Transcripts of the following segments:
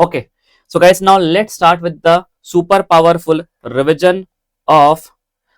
Okay, so guys, now let's start with the super powerful revision of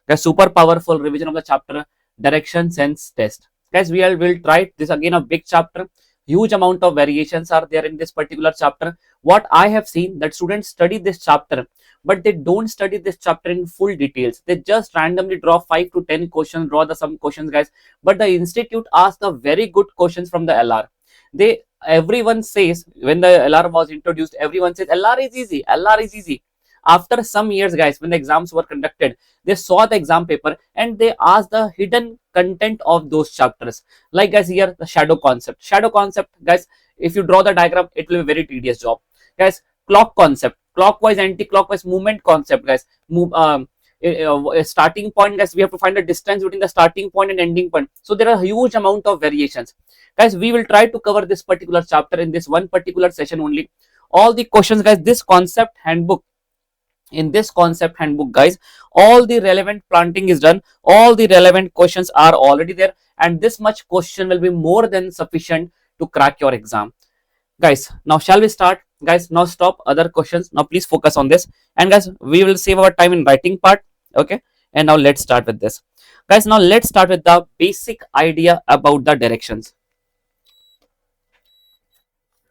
the chapter direction sense test. Guys, will try this again, a big chapter. Huge amount of variations are there in this particular chapter. What I have seen that students study this chapter, but they don't study this chapter in full details. They just randomly draw 5 to 10 questions, draw the some questions, guys. But the institute asks the very good questions from the LR. They Everyone says, when the LR was introduced, everyone says LR is easy, LR is easy. After some years, guys, when the exams were conducted, they saw the exam paper and they asked the hidden content of those chapters. Like, guys, here the shadow concept, guys, if you draw the diagram, it will be a very tedious job. Guys, clock concept, clockwise anti-clockwise movement concept, guys. A starting point, guys, we have to find the distance between the starting point and ending point. So there are a huge amount of variations. Guys, we will try to cover this particular chapter in this one particular session only. All the questions, guys, this concept handbook, guys, all the relevant planting is done, all the relevant questions are already there, and this much question will be more than sufficient to crack your exam. Guys, now shall we start? Guys, now stop other questions, now please focus on this, and guys, we will save our time in writing part. Okay, and now let's start with this. Guys, now let's start with the basic idea about the directions.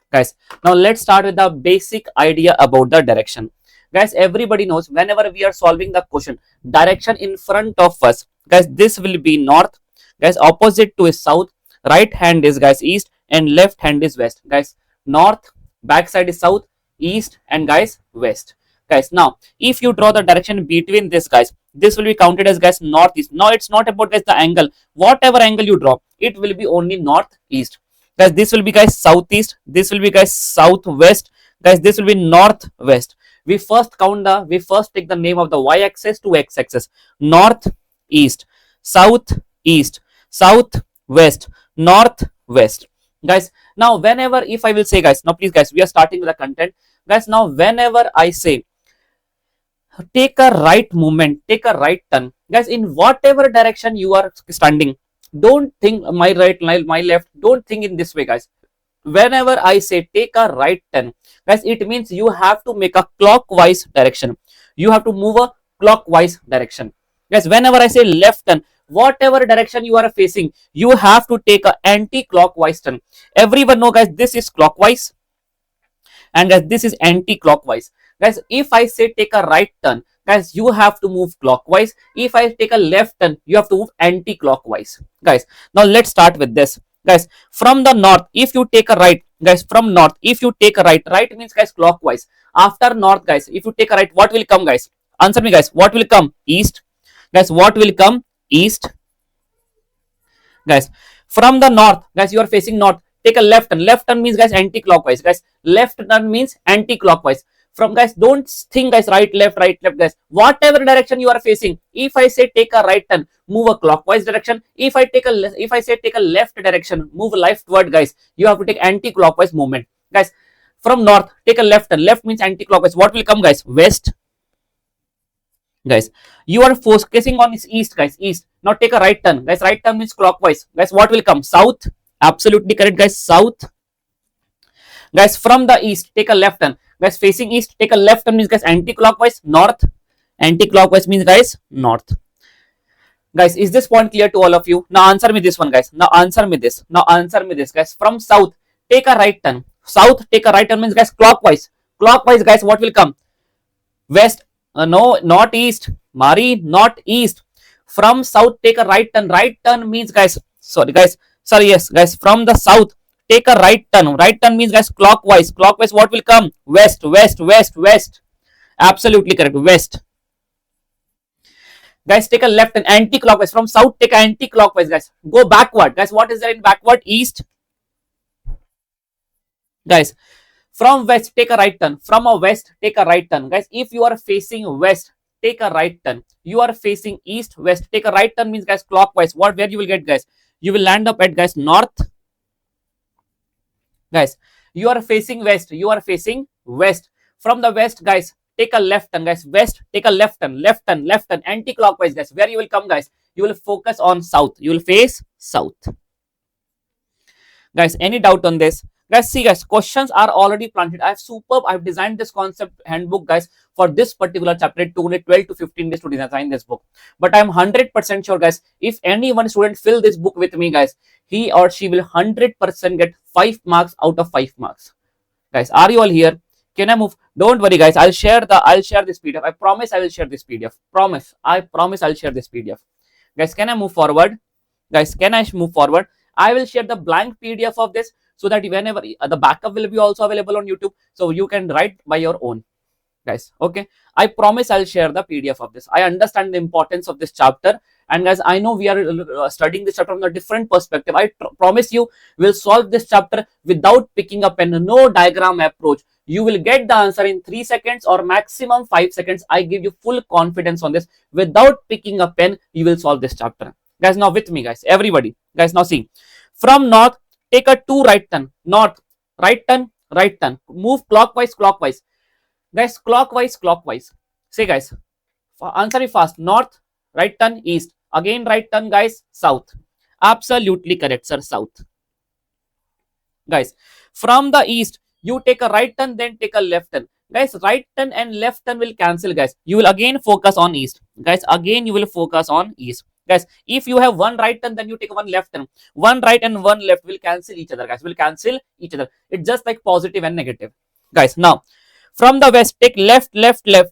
Guys, now let's start with the basic idea about the direction. Guys, everybody knows whenever we are solving the question, direction in front of us, guys, this will be north. Guys, opposite to is south, right hand is, guys, east, and left hand is west. Guys, north, back side is south, east, and guys, west. Guys, now if you draw the direction between this, guys, this will be counted as, guys, northeast. Now it's not about, guys, the angle. Whatever angle you draw, it will be only northeast. Guys, this will be, guys, southeast, this will be, guys, southwest, guys, this will be northwest. We first take the name of the y-axis to x-axis. North, east, south, east, south, west, north, west. Guys, now whenever, if I will say, guys, now please, guys, we are starting with the content. Guys, now whenever I say take a right movement, take a right turn, guys, in whatever direction you are standing, don't think my right, my left, don't think in this way, guys. Whenever I say take a right turn, guys, it means you have to make a clockwise direction. You have to move a clockwise direction. Guys, whenever I say left turn, whatever direction you are facing, you have to take a anti-clockwise turn. Everyone know, guys, this is clockwise, and guys, this is anti-clockwise. Guys, if I say take a right turn, guys, you have to move clockwise. If I take a left turn, you have to move anti-clockwise. Guys, now let's start with this. Guys, from the north, if you take a right, guys, from north, if you take a right, right means, guys, clockwise. After north, guys, if you take a right, what will come, guys? Answer me, guys. What will come? East. Guys, what will come? East. Guys, from the north, guys, you are facing north, take a left turn. Left turn means, guys, anti-clockwise. Guys, left turn means anti-clockwise. From, guys, don't think, guys, right left, guys, whatever direction you are facing. If I say take a right turn, move a clockwise direction. If I say take a left direction, move leftward, guys, you have to take anti-clockwise movement. Guys, from north, take a left turn. Left means anti-clockwise. What will come, guys? West. Guys, you are focusing on is east, guys, east. Now take a right turn, guys. Right turn means clockwise. Guys, what will come? South. Absolutely correct, guys. South. Guys, from the east, take a left turn. Guys, facing east, take a left turn means, guys, anti-clockwise. North. Anti-clockwise means, guys, north. Guys, is this point clear to all of you? Now answer me this one, guys. Now answer me this. Guys. From south, take a right turn. South, take a right turn means, guys, clockwise. Clockwise, guys, what will come? West. No, not east. Mari, not east. From south, take a right turn. Right turn means, guys, yes, guys, from the south, take a right turn. Right turn means, guys, clockwise. Clockwise, what will come? West. Absolutely correct. West. Guys, take a left and anti-clockwise. From south, take anti-clockwise, guys. Go backward. Guys, what is there in backward? East. Guys, from west, take a right turn. From a west, take a right turn. Guys, if you are facing west, take a right turn. You are facing east, west, take a right turn means, guys, clockwise. Where you will get, guys? You will land up at, guys, north. Guys, you are facing west. From the west, guys, take a left turn, guys. West, take a left turn. Anti-clockwise, guys. Where you will come, guys? You will focus on south. You will face south. Guys, any doubt on this? Guys, see guys, questions are already planted. I've designed this concept handbook guys for this particular chapter. It took only 12 to 15 days to design this book, but I'm 100% sure guys, if any one student fill this book with me guys, he or she will 100% get 5 marks out of 5 marks. Guys, are you all here? Can I move? Don't worry guys, I'll share this PDF. I promise I will share this PDF. I promise I'll share this PDF. Guys, can I move forward? Guys, can I move forward? I will share the blank PDF of this so that whenever the backup will be also available on YouTube, so you can write by your own. Guys, okay, I promise I'll share the PDF of this. I understand the importance of this chapter, and guys, I know we are studying this chapter from a different perspective. I promise you will solve this chapter without picking up pen, no diagram approach. You will get the answer in 3 seconds or maximum 5 seconds. I give you full confidence on this. Without picking a pen, you will solve this chapter. Guys, now with me guys, everybody. Guys, now see, from north take a 2 right turn. North, right turn, right turn. Move clockwise, clockwise. Guys, clockwise, clockwise. Say guys, answer it fast. North, right turn, east. Again right turn guys, south. Absolutely correct sir, south. Guys, from the east you take a right turn, then take a left turn. Guys, right turn and left turn will cancel guys. You will again focus on east. Guys, again you will focus on east. Guys, if you have one right turn, then you take one left turn. One right and one left will cancel each other guys, will cancel each other. It's just like positive and negative. Guys, now from the west take left, left, left.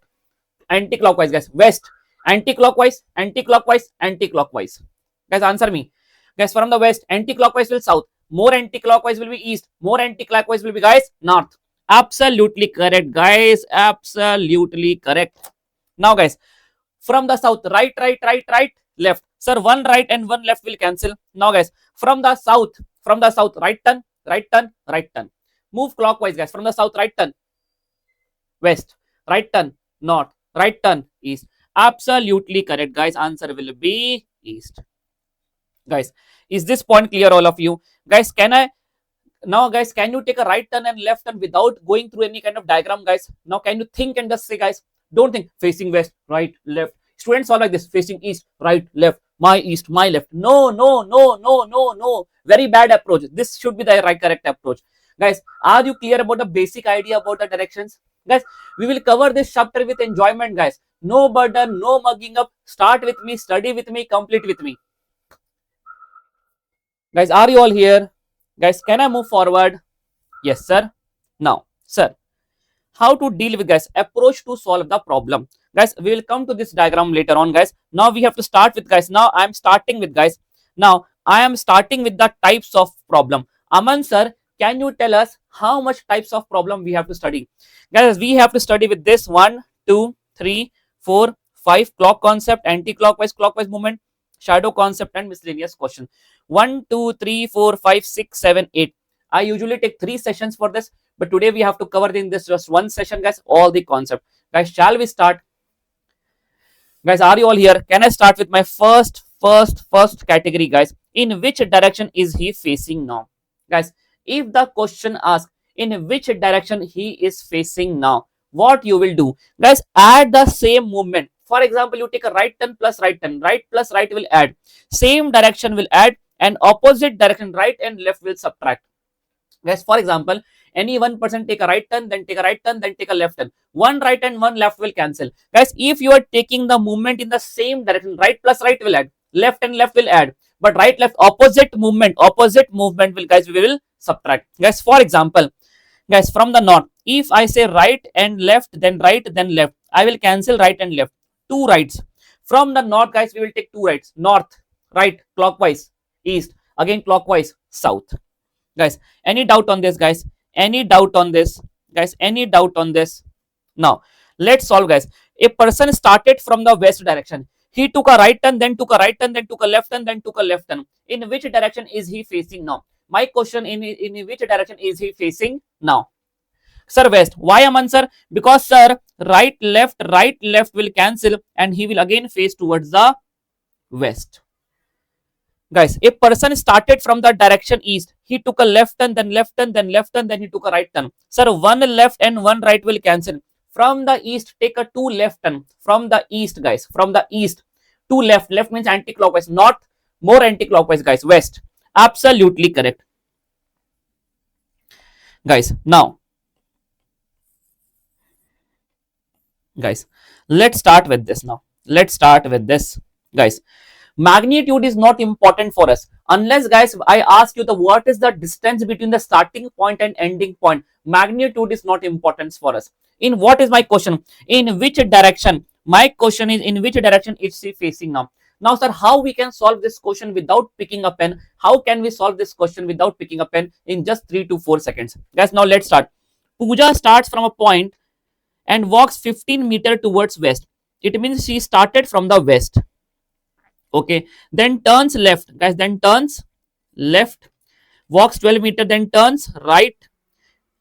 Anti-clockwise guys, west. Anti-clockwise, anti-clockwise, anti-clockwise. Guys, answer me. Guys, from the west, anti-clockwise will south. More anti-clockwise will be east. More anti-clockwise will be guys, north. Absolutely correct guys, absolutely correct. Now guys, from the south, right, right, right, right, left. Sir, one right and one left will cancel. Now guys, from the south, right turn, right turn, right turn. Move clockwise guys, from the south, right turn, west, right turn, north, right turn, east. Absolutely correct guys, answer will be east. Guys, is this point clear all of you? Guys, now guys, can you take a right turn and left turn without going through any kind of diagram guys? Now can you think and just say guys, don't think facing west, right, left. Students are like this, facing east, right, left, my east, my left. No, no, no, no, no, no. Very bad approach. This should be the right correct approach. Guys, are you clear about the basic idea about the directions? Guys, we will cover this chapter with enjoyment guys. No burden, no mugging up. Start with me, study with me, complete with me. Guys, are you all here? Guys, can I move forward? Yes, sir. Now, sir, how to deal with guys, approach to solve the problem. Guys, we will come to this diagram later on guys. Now we have to start with guys. Now I am starting with guys. Now I am starting with the types of problem. Aman sir, can you tell us how much types of problem we have to study? Guys, we have to study with this 1, 2, 3, 4, 5 clock concept, anti-clockwise, clockwise movement, shadow concept and miscellaneous question. 1, 2, 3, 4, 5, 6, 7, 8. I usually take 3 sessions for this, but today we have to cover in this just one session guys, all the concept. Guys, shall we start? Guys, are you all here? Can I start with my first category guys? In which direction is he facing now? Guys, if the question asks in which direction he is facing now, what you will do? Guys, add the same movement. For example, you take a right turn plus right turn. Right plus right will add. Same direction will add, and opposite direction, right and left, will subtract. Guys, for example, any one person take a right turn, then take a right turn, then take a left turn. One right and one left will cancel. Guys, if you are taking the movement in the same direction, right plus right will add, left and left will add, but right left opposite movement will guys, we will subtract. Guys, for example, guys, from the north, if I say right and left, then right, then left, I will cancel right and left. 2 rights. From the north guys, we will take 2 rights. North, right, clockwise, east, again clockwise, south. Guys, any doubt on this guys? Any doubt on this? Guys, any doubt on this? Now, let's solve guys. A person started from the west direction. He took a right turn, then took a right turn, then took a left turn, then took a left turn. In which direction is he facing now? My question, in which direction is he facing now? Sir, west. Why, Aman sir? Because sir, right left will cancel and he will again face towards the west. Guys, a person started from the direction east. He took a left turn, then left turn, then left turn, then he took a right turn. Sir, one left and one right will cancel. From the east, take a 2 left turn. From the east, guys. From the east, 2 left. Left means anti-clockwise. Not more anti-clockwise, guys. West. Absolutely correct. guys. Now, guys, let's start with this now. Let's start with this, guys. Magnitude is not important for us unless, guys, I ask you the what is the distance between the starting point and ending point. Magnitude is not important for us. In what is my question? In which direction? My question is in which direction is she facing now? Now, sir, how we can solve this question without picking a pen? How can we solve this question without picking a pen in just 3 to 4 seconds? Guys, now let's start. Pooja starts from a point and walks 15 meter towards west. It means she started from the west. Okay, then turns left, guys, then turns left, walks 12 meter, then turns right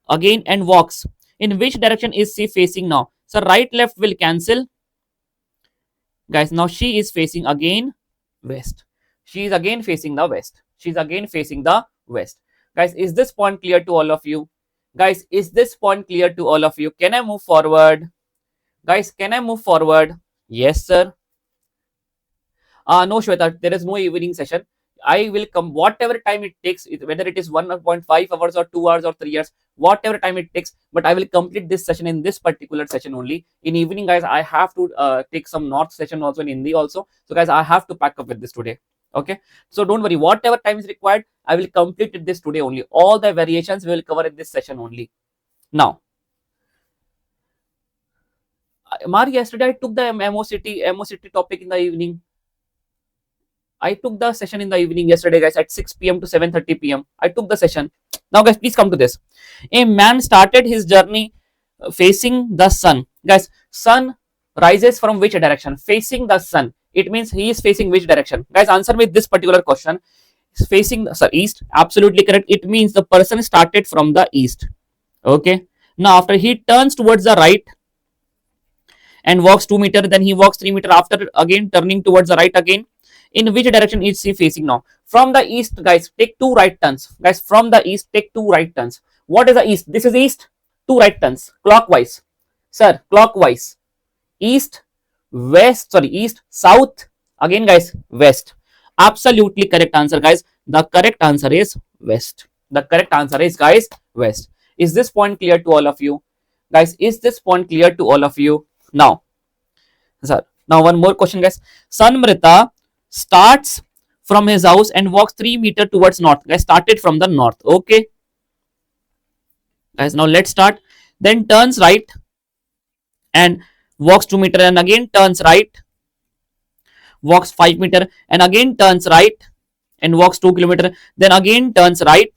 again and walks. In which direction is she facing now? So right left will cancel, guys. Now she is facing again west. She is again facing the west. She is again facing the west. Guys, is this point clear to all of you? Guys, is this point clear to all of you? Can I move forward? Guys, can I move forward? Yes, sir. No, Shweta, there is no evening session. I will come whatever time it takes, whether it is 1.5 hours or 2 hours or 3 hours, whatever time it takes. But I will complete this session in this particular session only. In evening, guys, I have to take some North session also in Hindi also. So, guys, I have to pack up with this today. Okay. So, don't worry. Whatever time is required, I will complete this today only. All the variations we will cover in this session only. Now, Mar, yesterday I took the MOCT topic in the evening. I took the session in the evening yesterday, guys, at 6 p.m. to 7:30 p.m. I took the session. Now, guys, please come to this. A man started his journey facing the sun. Guys, sun rises from which direction? Facing the sun. It means he is facing which direction? Guys, answer me this particular question. He's facing the east. Absolutely correct. It means the person started from the east. Okay. Now, after he turns towards the right and walks 2 meter, then he walks 3 meter after again turning towards the right again. In which direction is he facing now? From the east, guys, take 2 right turns. Guys, from the east, take 2 right turns. What is the east? This is east. 2 right turns. Clockwise. Sir, clockwise. East, west, sorry, east, south. Again, guys, west. Absolutely correct answer, guys. The correct answer is west. The correct answer is, guys, west. Is this point clear to all of you? Guys, is this point clear to all of you? Now, sir, now one more question, guys. Sanmrita starts from his house and walks 3 meter towards north. Guys, started from the north. Okay, guys, now let's start. Then turns right and walks 2 meter and again turns right, walks 5 meter and again turns right and walks 2 kilometer. Then again turns right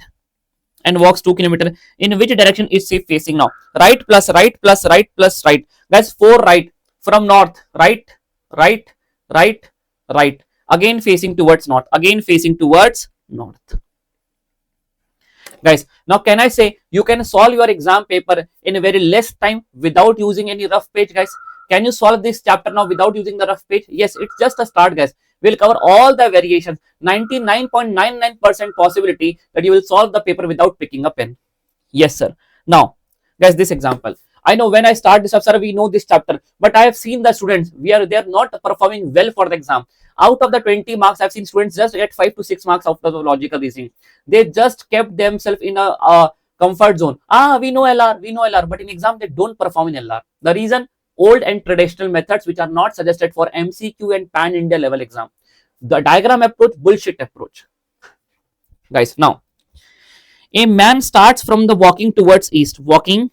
and walks 2 kilometer. In which direction is she facing now? Right plus right plus right plus right. Guys, 4 right from north. Right, right, right, right. Again facing towards north. Again facing towards north. Guys, now can I say you can solve your exam paper in a very less time without using any rough page, guys? Can you solve this chapter now without using the rough page? Yes, it's just a start, guys. We'll cover all the variations. 99.99% possibility that you will solve the paper without picking a pen. Yes, sir. Now, guys, this example. I know when I start this chapter, we know this chapter, but I have seen the students, they are not performing well for the exam. Out of the 20 marks, I've seen students just get 5 to 6 marks out of the logical reasoning. They just kept themselves in a comfort zone. We know LR, but in exam, they don't perform in LR. The reason? Old and traditional methods which are not suggested for MCQ and Pan India level exam. The diagram approach, bullshit approach. Guys, now, a man starts from the walking towards east, walking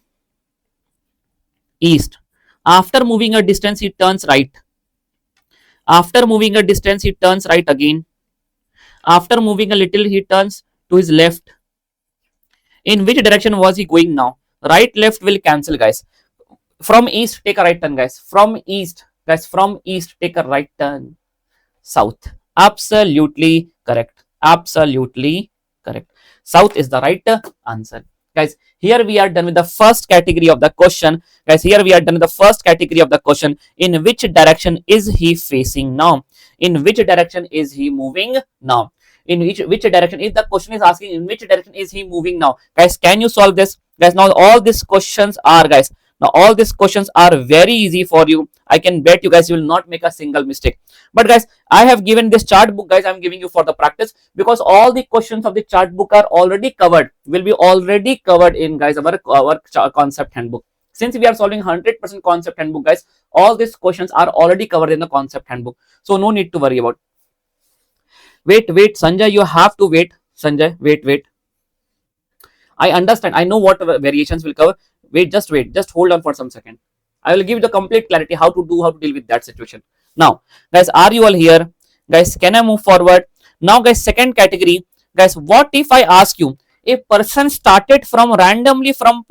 east. After moving a distance, he turns right. After moving a distance, he turns right again. After moving a little, he turns to his left. In which direction was he going now? Right, left will cancel, guys. From east, take a right turn, guys. From east, guys, from east, take a right turn. South. Absolutely correct. Absolutely correct. South is the right answer. Guys, here we are done with the first category of the question. Guys, here we are done with the first category of the question. In which direction is he facing now? In which direction is he moving now? In which direction? If the question is asking in which direction is he moving now? Guys, can you solve this? Guys, now all these questions are, guys, now all these questions are very easy for you. I can bet you guys will not make a single mistake. But guys, I have given this chart book, guys. I'm giving you for the practice, because all the questions of the chart book are already covered, will be already covered in, guys, our concept handbook. Since we are solving 100% concept handbook, guys, all these questions are already covered in the concept handbook, so no need to worry about. Wait, Sanjay, you have to wait. Sanjay, wait. I understand. I know what variations will cover. Wait. Just hold on for some second. I will give you the complete clarity how to deal with that situation. Now, guys, are you all here? Guys, can I move forward? Now, guys, second category. Guys, what if I ask you, a person started from randomly from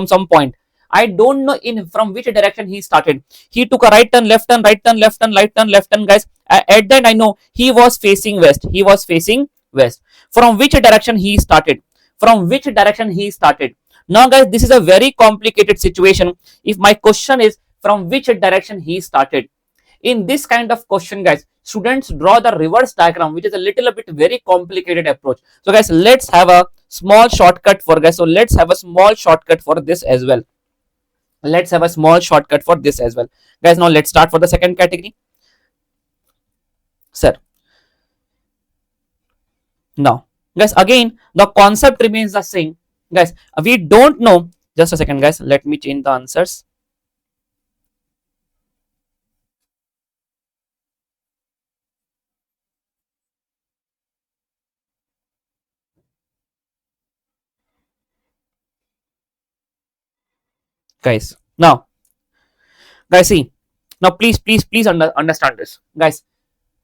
some point. I don't know in from which direction he started. He took a right turn, left turn, right turn, left turn, right turn, left turn, guys. At that, I know he was facing west. He was facing west. From which direction he started? From which direction he started? Now, guys, this is a very complicated situation. If my question is from which direction he started, in this kind of question, guys, students draw the reverse diagram, which is a little bit very complicated approach. So, guys, let's have a small shortcut for guys. So, let's have a small shortcut for this as well. Let's have a small shortcut for this as well, guys. Now, let's start for the second category, sir. Now, guys, again, the concept remains the same, guys. We don't know. Just a second, guys. Let me change the answers. Guys, now, guys, see. Now, please understand this, guys.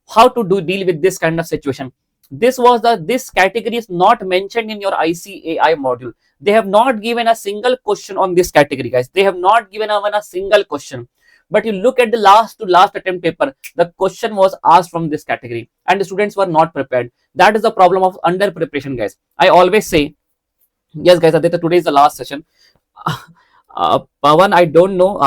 How to deal with this kind of situation? This category is not mentioned in your ICAI module. They have not given a single question on this category, guys. They have not given even a single question. But you look at the last to last attempt paper, the question was asked from this category, and the students were not prepared. That is the problem of under preparation, guys. I always say, yes, guys, Aditya, today is the last session. Pawan, I don't know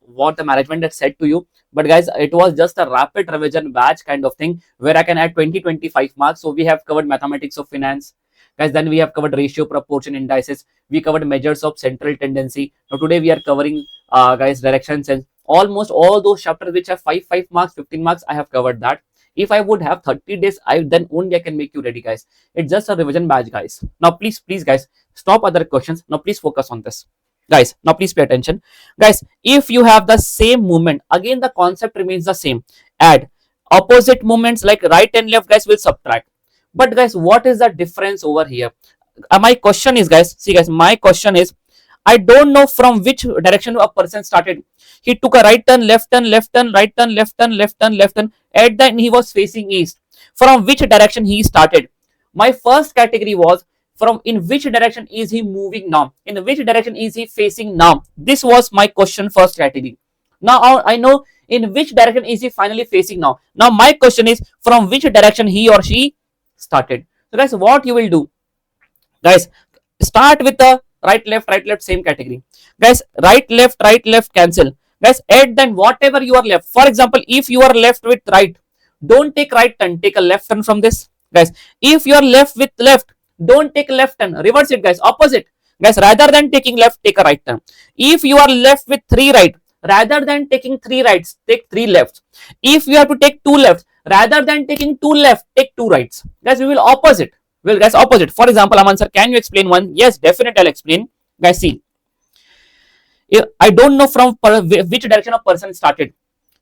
what the management had said to you, but guys, it was just a rapid revision batch kind of thing where I can add 20-25 marks. So we have covered mathematics of finance, guys. Then we have covered ratio, proportion, indices. We covered measures of central tendency. Now today we are covering, guys, direction sense. Almost all those chapters which have 5 marks, 15 marks, I have covered that. If I would have 30 days, then only I can make you ready, guys. It's just a revision batch, guys. Now please, guys, stop other questions. Now please focus on this, guys. Now please pay attention, guys. If you have the same movement, again the concept remains the same. Add opposite movements like right and left, guys, will subtract. But guys, what is the difference over here? My question is, guys, see, guys, my question is, I don't know from which direction a person started. He took a right turn, left turn, left turn, right turn, left turn, left turn, left turn. At the end, he was facing east. From which direction he started? My first category was from in which direction is he moving now? In which direction is he facing now? This was my question, first category. Now I know in which direction is he finally facing now. Now my question is from which direction he or she started. So guys, what you will do? Guys, start with the right left, same category. Guys, right left cancel. Guys, add then whatever you are left. For example, if you are left with right, don't take right turn, take a left turn from this. Guys, if you are left with left, don't take left turn, reverse it, guys, opposite. Guys, rather than taking left, take a right turn. If you are left with 3 right, rather than taking 3 rights, take 3 lefts. If you have to take 2 lefts, rather than taking 2 left, take 2 rights. Guys, we will opposite. Well, guys, opposite. For example, Aman sir, can you explain one? Yes, definitely I'll explain. Guys, see, I don't know from which direction a person started.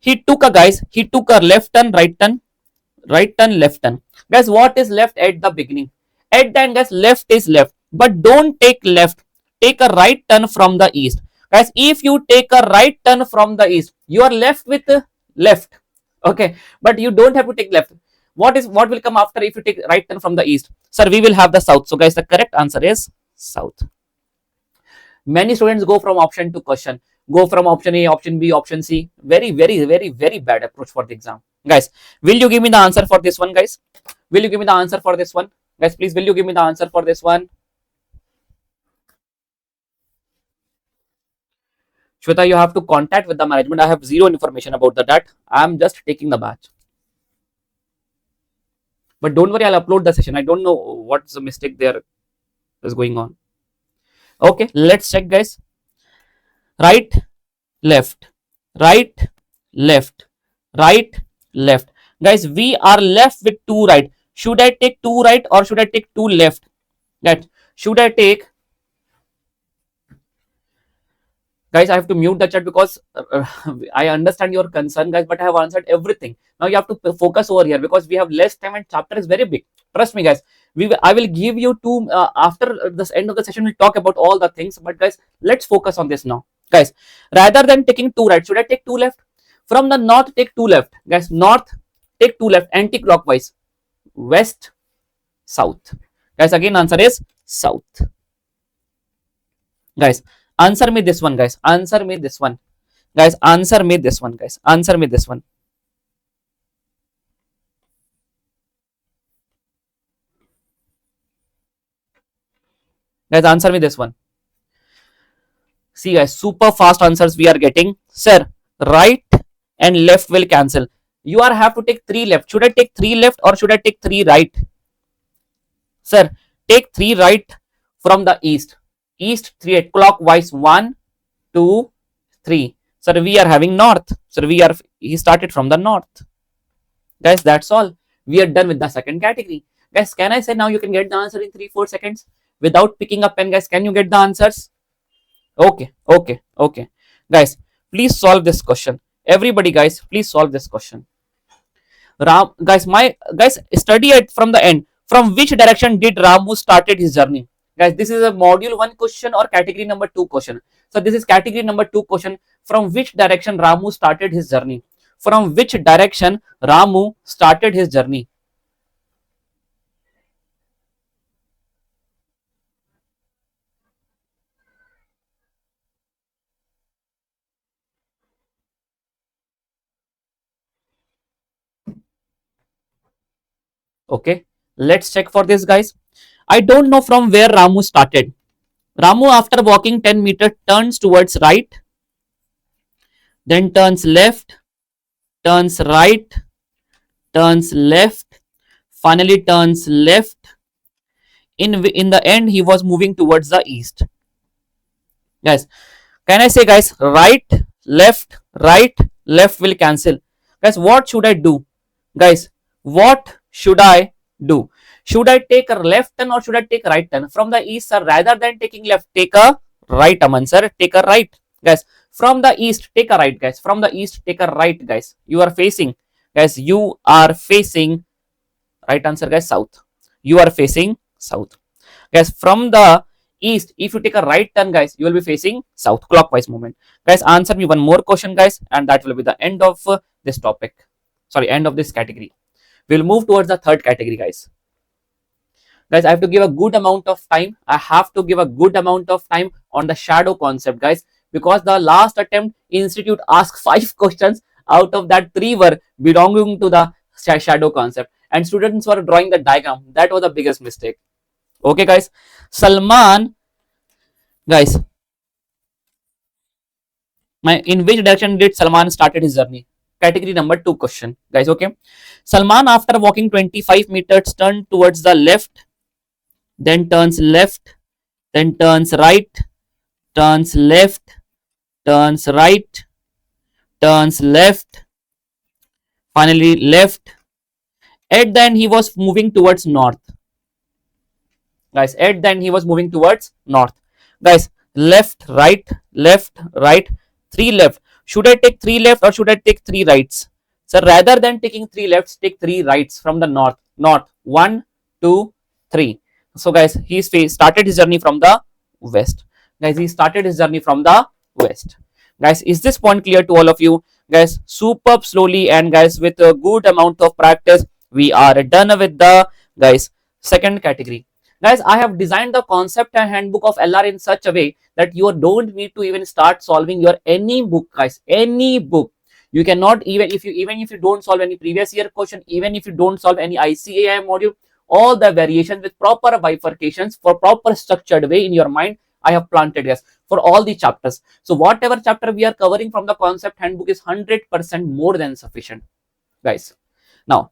He took a left turn, right turn, left turn. Guys, what is left at the beginning? At the end, guys, left is left. But don't take left. Take a right turn from the east. Guys, if you take a right turn from the east, you are left with left. Okay, but you don't have to take left. What will come after if you take right turn from the east? Sir, we will have the south. So guys, the correct answer is south. Many students go from option to question, go from option A, option B, option C. Very bad approach for the exam. Guys, will you give me the answer for this one, guys? Will you give me the answer for this one? Guys, please, will you give me the answer for this one? Shweta, you have to contact with the management. I have zero information about that. I am just taking the batch. But don't worry, I'll upload the session. I don't know what's the mistake there is going on. Okay, let's check, guys. Right, left, right, left, right, left. Guys, we are left with 2 right. Should I take 2 right or should I take 2 left? That should I take, guys, I have to mute the chat because I understand your concern, guys, but I have answered everything. Now you have to focus over here because we have less time and chapter is very big. Trust me, guys. I will give you two after this end of the session. We'll talk about all the things, but guys, let's focus on this now, guys. Rather than taking 2 right, should I take 2 left? From the north, take 2 left, guys. North, take 2 left, anti-clockwise. West, south, guys. Again, answer is south, guys. Answer me this one, guys. Answer me this one, guys. Answer me this one, guys. Answer me this one. Guys, answer me this one. See, guys, super fast answers we are getting. Sir, right and left will cancel. You are have to take 3 left. Should I take 3 left or should I take 3 right? Sir, take 3 right from the east. East 3 clockwise 1, 2, 3. Sir, we are having north. Sir, he started from the north. Guys, that's all. We are done with the second category. Guys, can I say now you can get the answer in 3-4 seconds without picking up pen? Guys, can you get the answers? Okay. Guys, please solve this question. Everybody, guys, please solve this question. Guys, study it from the end. From which direction did Ramu started his journey? Guys, this is a module 1 question or category number 2 question. So this is category number 2 question. From which direction Ramu started his journey? From which direction Ramu started his journey? Okay, let's check for this, guys. I don't know from where Ramu started. Ramu, after walking 10 meters, turns towards right, then turns left, turns right, turns left, finally turns left. In the end, he was moving towards the east. Guys, can I say, guys, right, left will cancel. Guys, what should I do? Guys, what should I do? Should I take a left turn or should I take a right turn? From the east, sir, rather than taking left, take a right, Aman, sir. Take a right. Guys, from the east, take a right, guys. From the east, take a right, guys. You are facing, guys, you are facing, right answer, guys, south. You are facing south. Guys, from the east, if you take a right turn, guys, you will be facing south, clockwise movement. Guys, answer me one more question, guys, and that will be the end of this topic. Sorry, end of this category. We'll move towards the third category, guys. Guys, I have to give a good amount of time. I have to give a good amount of time on the shadow concept, guys, because the last attempt institute asked 5 questions. Out of that, 3 were belonging to the shadow concept, and students were drawing the diagram. That was the biggest mistake. Okay, guys. Salman, guys, in which direction did Salman started his journey? Category number 2 question, guys. Okay. Salman, after walking 25 meters, turned towards the left, then turns left, then turns right, turns left, turns right, turns left, finally left. At the end, he was moving towards north. Guys, at the end, he was moving towards north. Guys, left, right, 3 left. Should I take 3 left or should I take 3 rights? So rather than taking 3 lefts, take 3 rights from the north. North, 1, 2, 3. So guys, he started his journey from the west. Guys, he started his journey from the west. Guys, is this point clear to all of you? Guys, superb slowly, and guys, with a good amount of practice, we are done with the, guys, second category. Guys, I have designed the concept and handbook of LR in such a way that you don't need to even start solving your any book, guys, any book. You cannot even if you don't solve any previous year question, even if you don't solve any ICAI module, all the variations with proper bifurcations for proper structured way in your mind, I have planted, yes, for all the chapters. So whatever chapter we are covering from the concept handbook is 100% more than sufficient, guys. Now,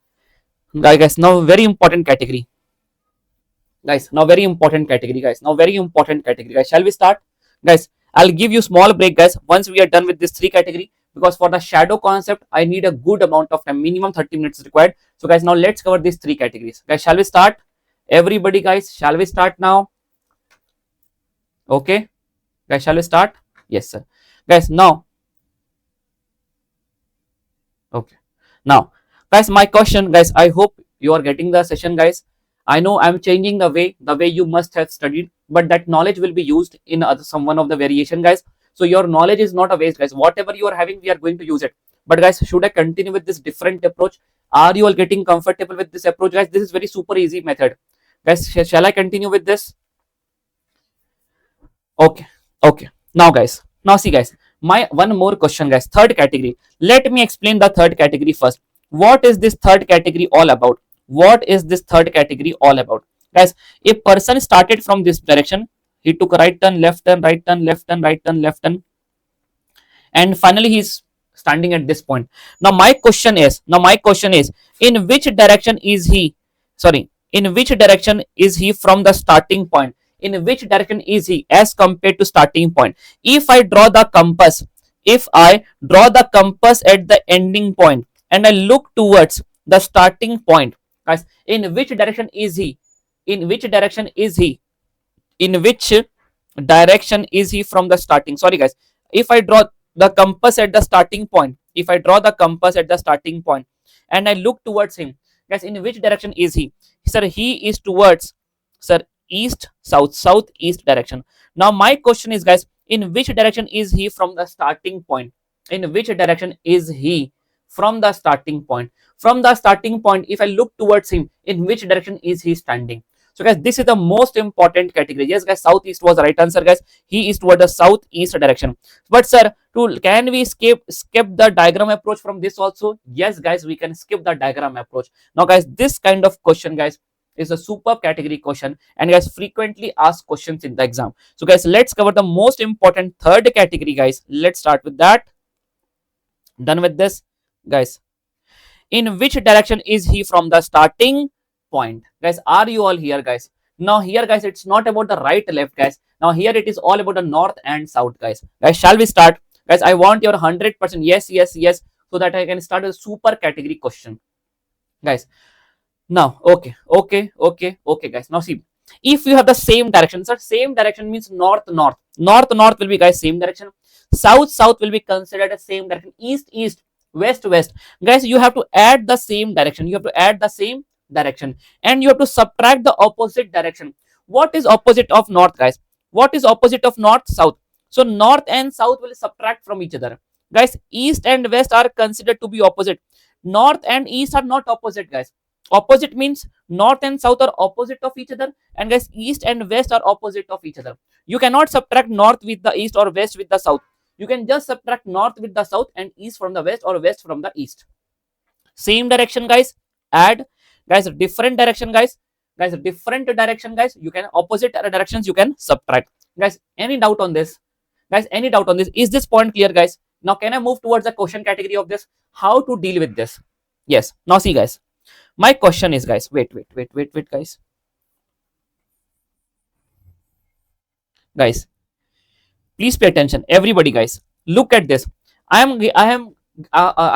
guys, now very important category. Guys, now very important category, guys. Now very important category, guys. Shall we start? Guys, I'll give you small break, guys. Once we are done with this 3 category, because for the shadow concept I need a good amount of time, minimum 30 minutes is required. So guys, now let's cover these three categories. Guys, shall we start? Everybody guys, shall we start now? Okay guys, shall we start? Yes sir. Guys, now, okay, now guys, my question guys, I hope you are getting the session guys. I know I'm changing the way you must have studied, but that knowledge will be used in some one of the variation guys. So your knowledge is not a waste guys. Whatever you are having, we are going to use it. But guys, should I continue with this different approach? Are you all getting comfortable with this approach guys? This is very super easy method guys. Shall I continue with this? Okay, okay. Now guys, now see guys, my one more question guys. Third category. Let me explain the third category first. What is this third category all about? What is this third category all about? Guys, a person started from this direction. He took right turn, left turn, right turn, left turn, right turn, left turn, and finally he's standing at this point. Now my question is, in which direction is he? Sorry, in which direction is he from the starting point? In which direction is he as compared to starting point? If I draw the compass at the ending point and I look towards the starting point, guys, in which direction is he? In which direction is he? In which direction is he from the starting? Sorry guys, if I draw the compass at the starting point, if I draw the compass at the starting point and I look towards him, guys, in which direction is he? Sir, he is towards, sir, east, south, southeast direction. Now my question is guys, in which direction is he from the starting point? In which direction is he from the starting point? From the starting point, if I look towards him, in which direction is he standing? So guys, this is the most important category. Yes guys, southeast was the right answer guys. He is toward the southeast direction. But sir, can we skip the diagram approach from this also? Yes guys, we can skip the diagram approach. Now guys, this kind of question guys is a super category question and guys frequently asked questions in the exam. So guys, let's cover the most important third category guys. Let's start with that. Done with this guys. In which direction is he from the starting point? Guys, are you all here guys? Now here guys, it's not about the right left guys. Now here it is all about the north and south guys. Guys, shall we start? Guys, I want your 100% yes, yes, yes, so that I can start a super category question. Guys, now, okay guys. Now see, if you have the same direction, sir, same direction means north will be guys same direction, south will be considered as same direction, east west guys. You have to add the same direction, and you have to subtract the opposite direction. What is opposite of north guys? What is opposite of north? South. So north and south will subtract from each other guys. East and west are considered to be opposite. North and east are not opposite guys. Opposite means north and south are opposite of each other, and guys, east and west are opposite of each other. You cannot subtract north with the east or west with the south. You can just subtract north with the south and east from the west or west from the east. Same direction guys, add. Guys, different direction guys. You can opposite directions, you can subtract. Guys, any doubt on this? Is this point clear guys? Now can I move towards the question category of this? How to deal with this? Yes. Now see guys, my question is guys, wait guys, please pay attention, everybody guys, look at this. I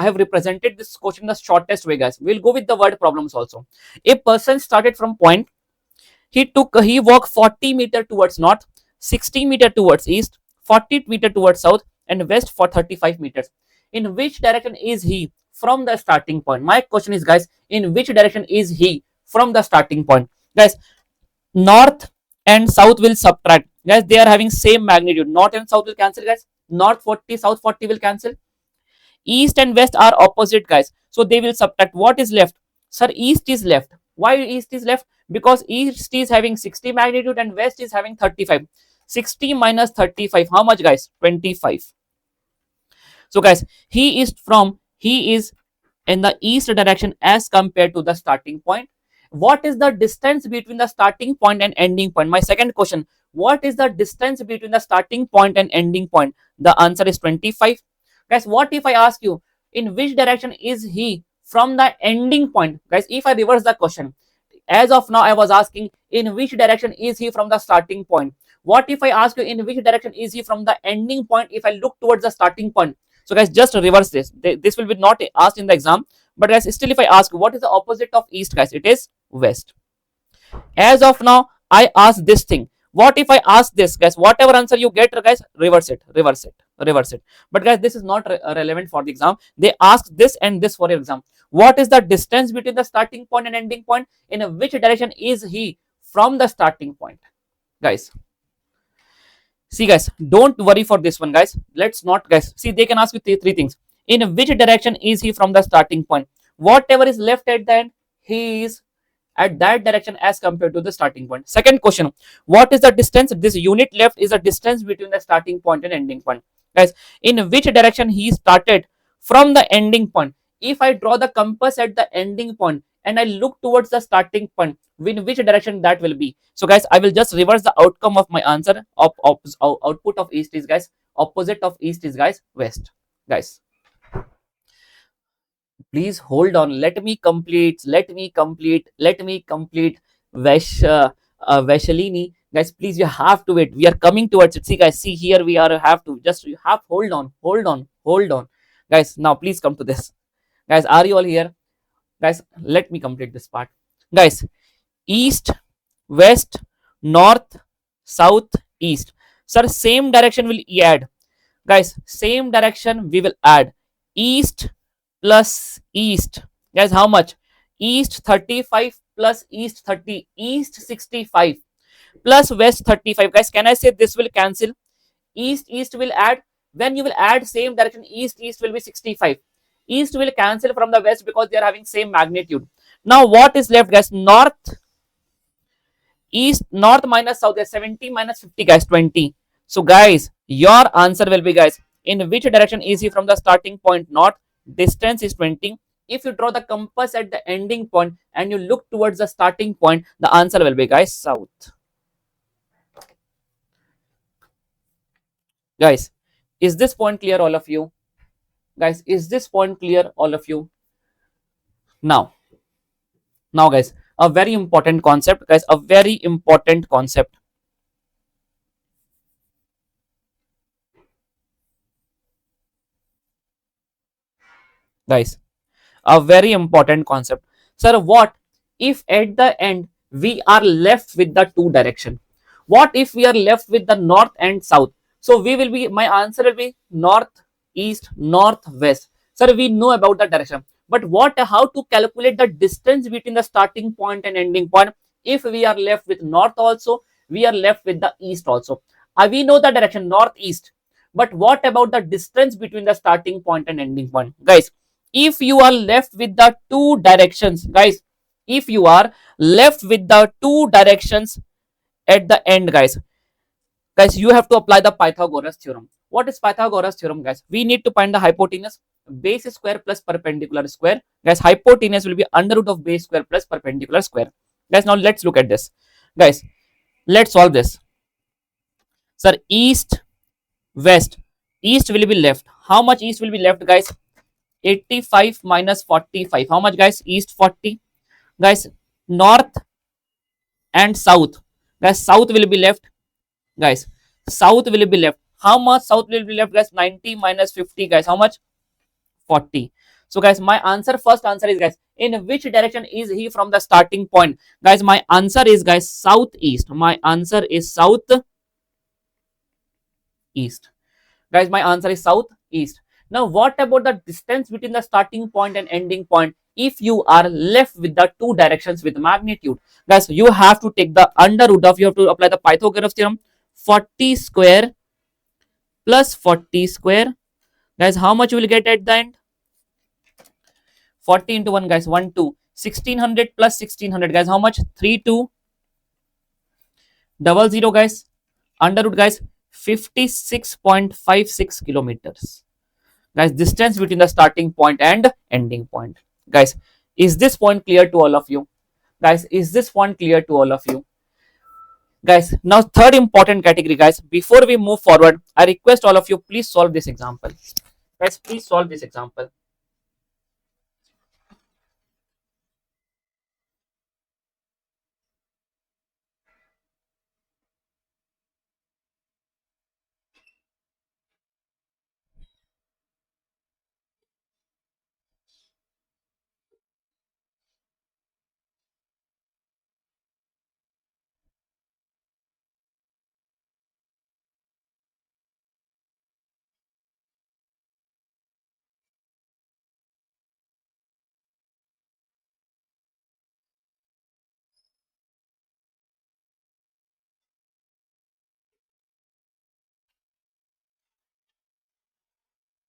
have represented this question in the shortest way guys. We'll go with the word problems also. A person started from point, he walked 40 meter towards north, 60 meter towards east, 40 meter towards south, and west for 35 meters. In which direction is he from the starting point? My question is guys, in which direction is he from the starting point? Guys, north and south will subtract guys. They are having same magnitude. North and south will cancel guys. North 40, south 40 will cancel. East and west are opposite guys, so they will subtract. What is left? Sir, east is left. Why east is left? Because east is having 60 magnitude and west is having 35. 60 minus 35, how much guys? 25. So guys, he is in the east direction as compared to the starting point. What is the distance between the starting point and ending point? My second question, what is the distance between the starting point and ending point? The answer is 25. Guys, what if I ask you, in which direction is he from the ending point? Guys, if I reverse the question, as of now I was asking, in which direction is he from the starting point? What if I ask you, in which direction is he from the ending point if I look towards the starting point? So guys, just reverse this. This will be not asked in the exam, but guys, still if I ask what is the opposite of east, guys, it is west. As of now, I ask this thing. What if I ask this, guys? Whatever answer you get, guys, reverse it, reverse it, reverse it. But guys, this is not relevant for the exam. They ask this and this for your exam. What is the distance between the starting point and ending point? In which direction is he from the starting point, guys? See, guys, don't worry for this one, guys. Let's not, guys. See, they can ask you three things. In which direction is he from the starting point? Whatever is left at the end, he is at that direction as compared to the starting point. Second question, what is the distance? This unit left is the distance between the starting point and ending point. Guys, in which direction he started from the ending point? If I draw the compass at the ending point and I look towards the starting point, in which direction that will be? So guys, I will just reverse the outcome of my answer. Output of east is, guys, opposite of east is, guys, west. Guys, please hold on, let me complete, Vaishali, guys, please, you have to wait, we are coming towards it. See, guys, see here, we are have to just, you have, hold on, hold on, guys. Now please come to this, guys. Are you all here, guys? Let me complete this part, guys. East, west, north, south, east. Sir, same direction will add, guys, same direction we will add. East plus east, guys, how much? East 35 plus east 30, east 65 plus west 35. Guys, can I say this will cancel? East will add, when you will add same direction, east will be 65. East will cancel from the west because they are having same magnitude. Now what is left, guys? North, east, north minus south, guys, 70 minus 50, guys, 20. So guys, your answer will be, guys, in which direction is he from the starting point? North, distance is 20. If you draw the compass at the ending point and you look towards the starting point, the answer will be, guys, south. Guys, is this point clear, all of you? Guys, is this point clear, all of you? Now, guys, a very important concept, guys, a very important concept. Guys, a very important concept. Sir, what if at the end we are left with the two direction? What if we are left with the north and south? So we will be, my answer will be north, east, north, west. Sir, we know about the direction, but what, how to calculate the distance between the starting point and ending point? If we are left with north also, we are left with the east also. We know the direction northeast, but what about the distance between the starting point and ending point, guys? If you are left with the two directions, guys, if you are left with the two directions at the end, guys, you have to apply the Pythagoras theorem. What is Pythagoras theorem, guys? We need to find the hypotenuse, base square plus perpendicular square. Guys, hypotenuse will be under root of base square plus perpendicular square. Guys, now let's look at this, guys. Let's solve this. Sir, east, west, east will be left. How much east will be left, guys? 85 minus 45. How much, guys? East 40. Guys, north and south. Guys, south will be left. Guys, south will be left. How much south will be left, guys? 90 minus 50. Guys, how much? 40. So guys, my answer, first answer is, guys, in which direction is he from the starting point? Guys, my answer is, guys, southeast. My answer is southeast. Guys, my answer is southeast. Now, what about the distance between the starting point and ending point? If you are left with the two directions with magnitude, guys, you have to take the under root of, you have to apply the Pythagoras theorem. 40 square plus 40 square. Guys, how much you will get at the end? 40 into 1, guys, 1, 2. 1600 plus 1600, guys, how much? 3, 2, double 0, guys. Under root, guys, 56.56 kilometers. Guys, distance between the starting point and ending point. Guys, is this point clear to all of you? Guys, is this point clear to all of you? Guys, now third important category, guys. Before we move forward, I request all of you, please solve this example. Guys, please solve this example.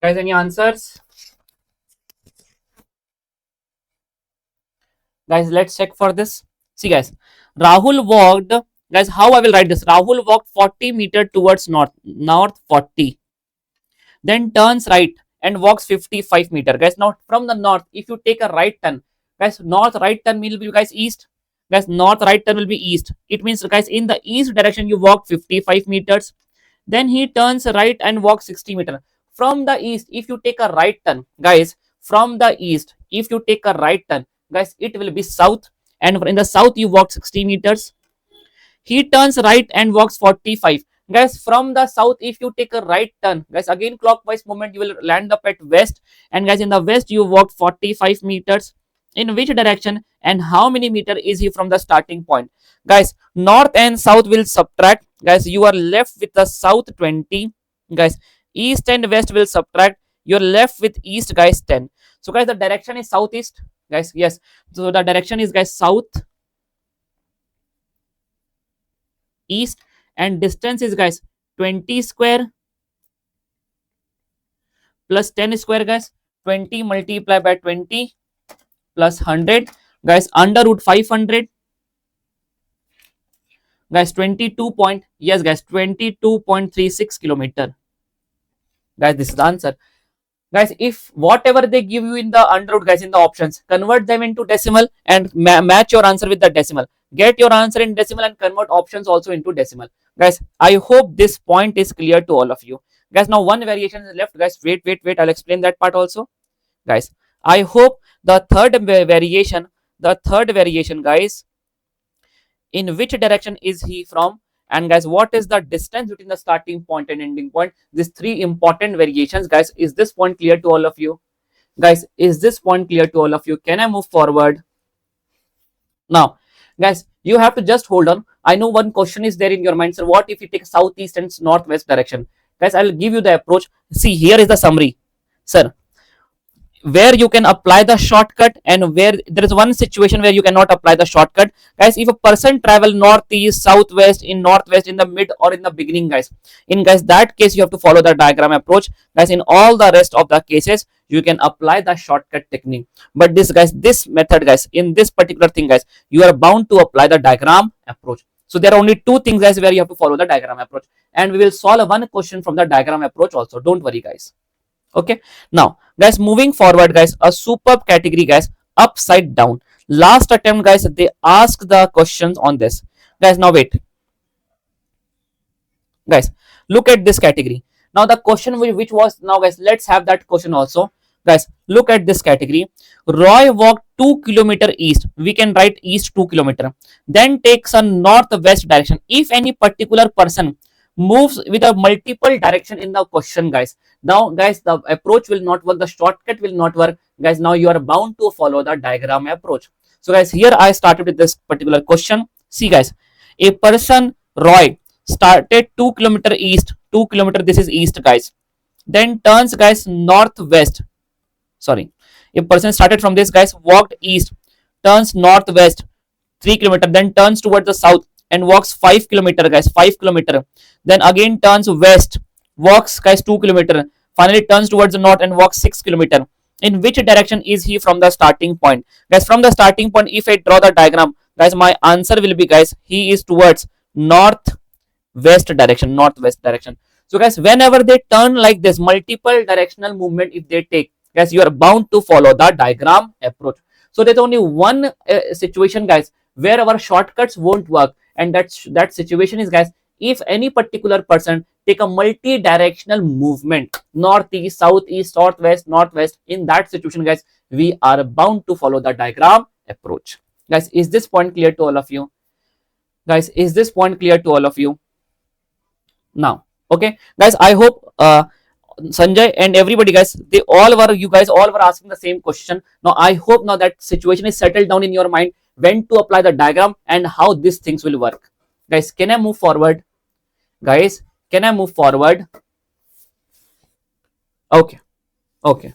Guys, any answers? Guys, let's check for this. See, guys, Rahul walked. Guys, how I will write this? Rahul walked 40 meter towards north 40, then turns right and walks 55 meter. Guys, now from the north, if you take a right turn, guys, north right turn will be, guys, east. Guys, north right turn will be east. It means, guys, in the east direction you walk 55 meters. Then he turns right and walks 60 meter. From the east, if you take a right turn, guys, from the east, if you take a right turn, guys, it will be south. And in the south, you walk 60 meters. He turns right and walks 45. Guys, from the south, if you take a right turn, guys, again clockwise movement, you will land up at west. And guys, in the west, you walk 45 meters. In which direction and how many meter is he from the starting point? Guys, north and south will subtract. Guys, you are left with the south 20. Guys, east and west will subtract. You're left with east, guys, 10. So, guys, the direction is southeast. Guys, yes. So, the direction is, guys, south east, and distance is, guys, 20 square plus 10 square, guys. 20 multiplied by 20 plus 100, guys, under root 500. Guys, 22 point, yes, guys, 22.36 kilometer. Guys, this is the answer. Guys, if whatever they give you in the under root, guys, in the options, convert them into decimal and match your answer with the decimal. Get your answer in decimal and convert options also into decimal. Guys, I hope this point is clear to all of you. Guys, now one variation is left. Guys, wait, I'll explain that part also. Guys, I hope the third variation, guys, in which direction is he from? And guys, what is the distance between the starting point and ending point? These three important variations. Guys, is this point clear to all of you? Guys, is this point clear to all of you? Can I move forward? Now, guys, you have to just hold on. I know one question is there in your mind, sir. What if you take southeast and northwest direction? Guys, I'll give you the approach. See, here is the summary, sir, where you can apply the shortcut and where there is one situation where you cannot apply the shortcut. Guys, if a person travel northeast, southwest, in northwest, in the mid or in the beginning, guys, in guys that case you have to follow the diagram approach. Guys, in all the rest of the cases you can apply the shortcut technique. But this, guys, this method, guys, in this particular thing, guys, you are bound to apply the diagram approach. So there are only two things, guys, where you have to follow the diagram approach, and we will solve one question from the diagram approach also. Don't worry, guys. Okay, now, guys, moving forward, guys, a superb category, guys, upside down. Last attempt, guys, they asked the questions on this. Guys, now wait, guys, look at this category. Now the question which was, now, guys, let's have that question also. Guys, look at this category. Roy walked 2 kilometer east. We can write east 2 kilometer, then takes a northwest direction. If any particular person moves with a multiple direction in the question, guys, now, guys, the approach will not work, the shortcut will not work. Guys, now you are bound to follow the diagram approach. So, guys, here I started with this particular question. See, guys, a person Roy started 2 kilometer east. 2 kilometer, this is east, guys, then turns, guys, northwest. Sorry, a person started from this, guys, walked east, turns northwest 3 kilometer, then turns towards the south and walks 5 kilometer, guys, 5 kilometer, then again turns west, walks, guys, 2 kilometer, finally turns towards the north and walks 6 kilometer. In which direction is he from the starting point? Guys, from the starting point, if I draw the diagram, guys, my answer will be, guys, he is towards northwest direction. Northwest direction. So, guys, whenever they turn like this, multiple directional movement if they take, guys, you are bound to follow the diagram approach. So there's only one situation, guys, where our shortcuts won't work, and that situation is, guys, if any particular person take a multi-directional movement, northeast, southeast, northwest, in that situation, guys, we are bound to follow the diagram approach. Guys, is this point clear to all of you? Guys, is this point clear to all of you? Now, okay, guys, I hope Sanjay and everybody, guys, you guys all were asking the same question. Now, I hope now that situation is settled down in your mind, when to apply the diagram and how these things will work. Guys, can I move forward? Guys, can I move forward? Okay, okay,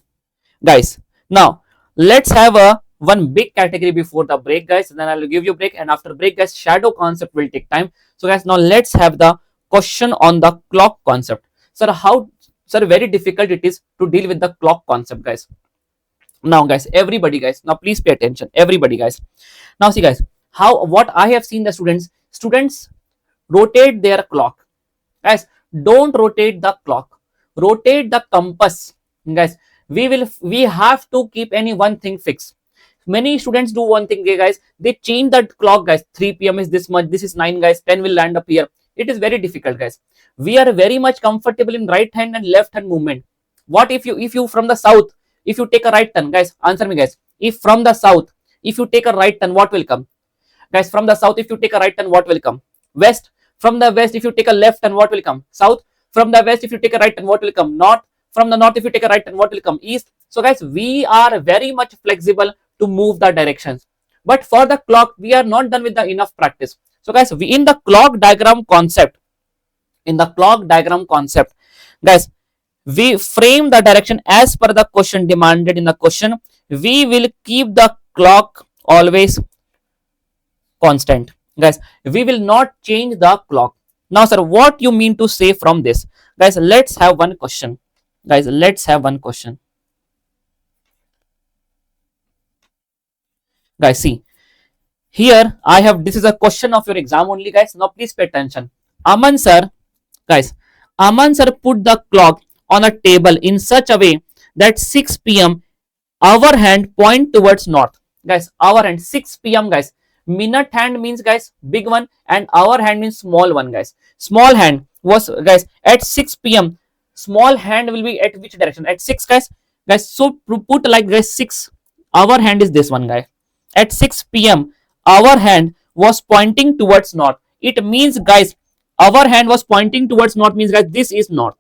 guys, now let's have a one big category before the break, guys. Then I'll give you break, and after break, guys, shadow concept will take time. So, guys, now let's have the question on the clock concept. Sir, how Sir, very difficult it is to deal with the clock concept, guys. Now, guys, everybody, guys, now please pay attention. Everybody, guys. Now, see, guys, how what I have seen the students rotate their clock. Guys, don't rotate the clock. Rotate the compass. Guys, we have to keep any one thing fixed. Many students do one thing, guys. They change the clock, guys. 3 p.m. is this much. This is 9, guys. 10 will land up here. It is very difficult, guys. We are very much comfortable in right hand and left hand movement. What if you from the south, if you take a right turn, guys, answer me, guys. If from the south, if you take a right turn, what will come? Guys, from the south, if you take a right turn, what will come? West. From the west, if you take a left turn, what will come? South. From the west, if you take a right turn, what will come? North. From the north, if you take a right turn, what will come? East. So, guys, we are very much flexible to move the directions. But for the clock, we are not done with the enough practice. So, guys, we in the clock diagram concept, guys, we frame the direction as per the question demanded in the question. We will keep the clock always constant, guys. We will not change the clock. Now, sir, what you mean to say from this? Guys, let's have one question. Guys, let's have one question. Guys, see, here I have, this is a question of your exam only, guys. Now please pay attention. Aman sir, guys, Aman sir put the clock on a table in such a way that 6 p.m. our hand point towards north. Guys, our hand 6 p.m. guys. Minute hand means, guys, big one, and our hand means small one, guys. Small hand was, guys, at 6 p.m. Small hand will be at which direction? At 6, guys. Guys, so put like, guys, 6. Our hand is this one, guy. At 6 p.m. our hand was pointing towards north. It means, guys, our hand was pointing towards north means, guys, this is north.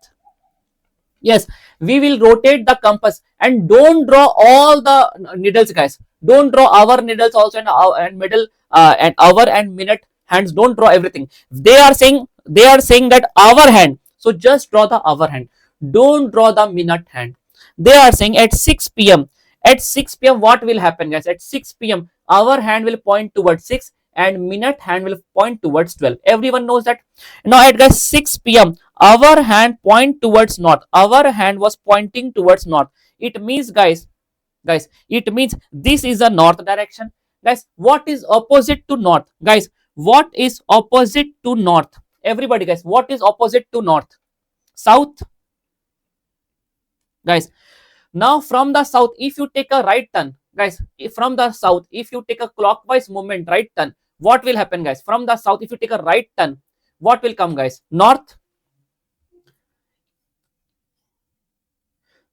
Yes, we will rotate the compass, and don't draw all the needles, guys. Don't draw our needles also, and middle and hour and minute hands. Don't draw everything. They are saying that our hand. So just draw the hour hand. Don't draw the minute hand. They are saying at 6 p.m. At 6 p.m. what will happen, guys? At 6 p.m. our hand will point towards 6 and minute hand will point towards 12. Everyone knows that. Now at, guys, 6 p.m. our hand point towards north. Our hand was pointing towards north. It means, guys, it means this is the north direction. Guys, what is opposite to north? Guys, what is opposite to north? Everybody, guys, what is opposite to north? South. Guys, now from the south, if you take a right turn, guys, from the south, if you take a clockwise movement, right turn, what will happen, guys? From the south, if you take a right turn, what will come, guys? North.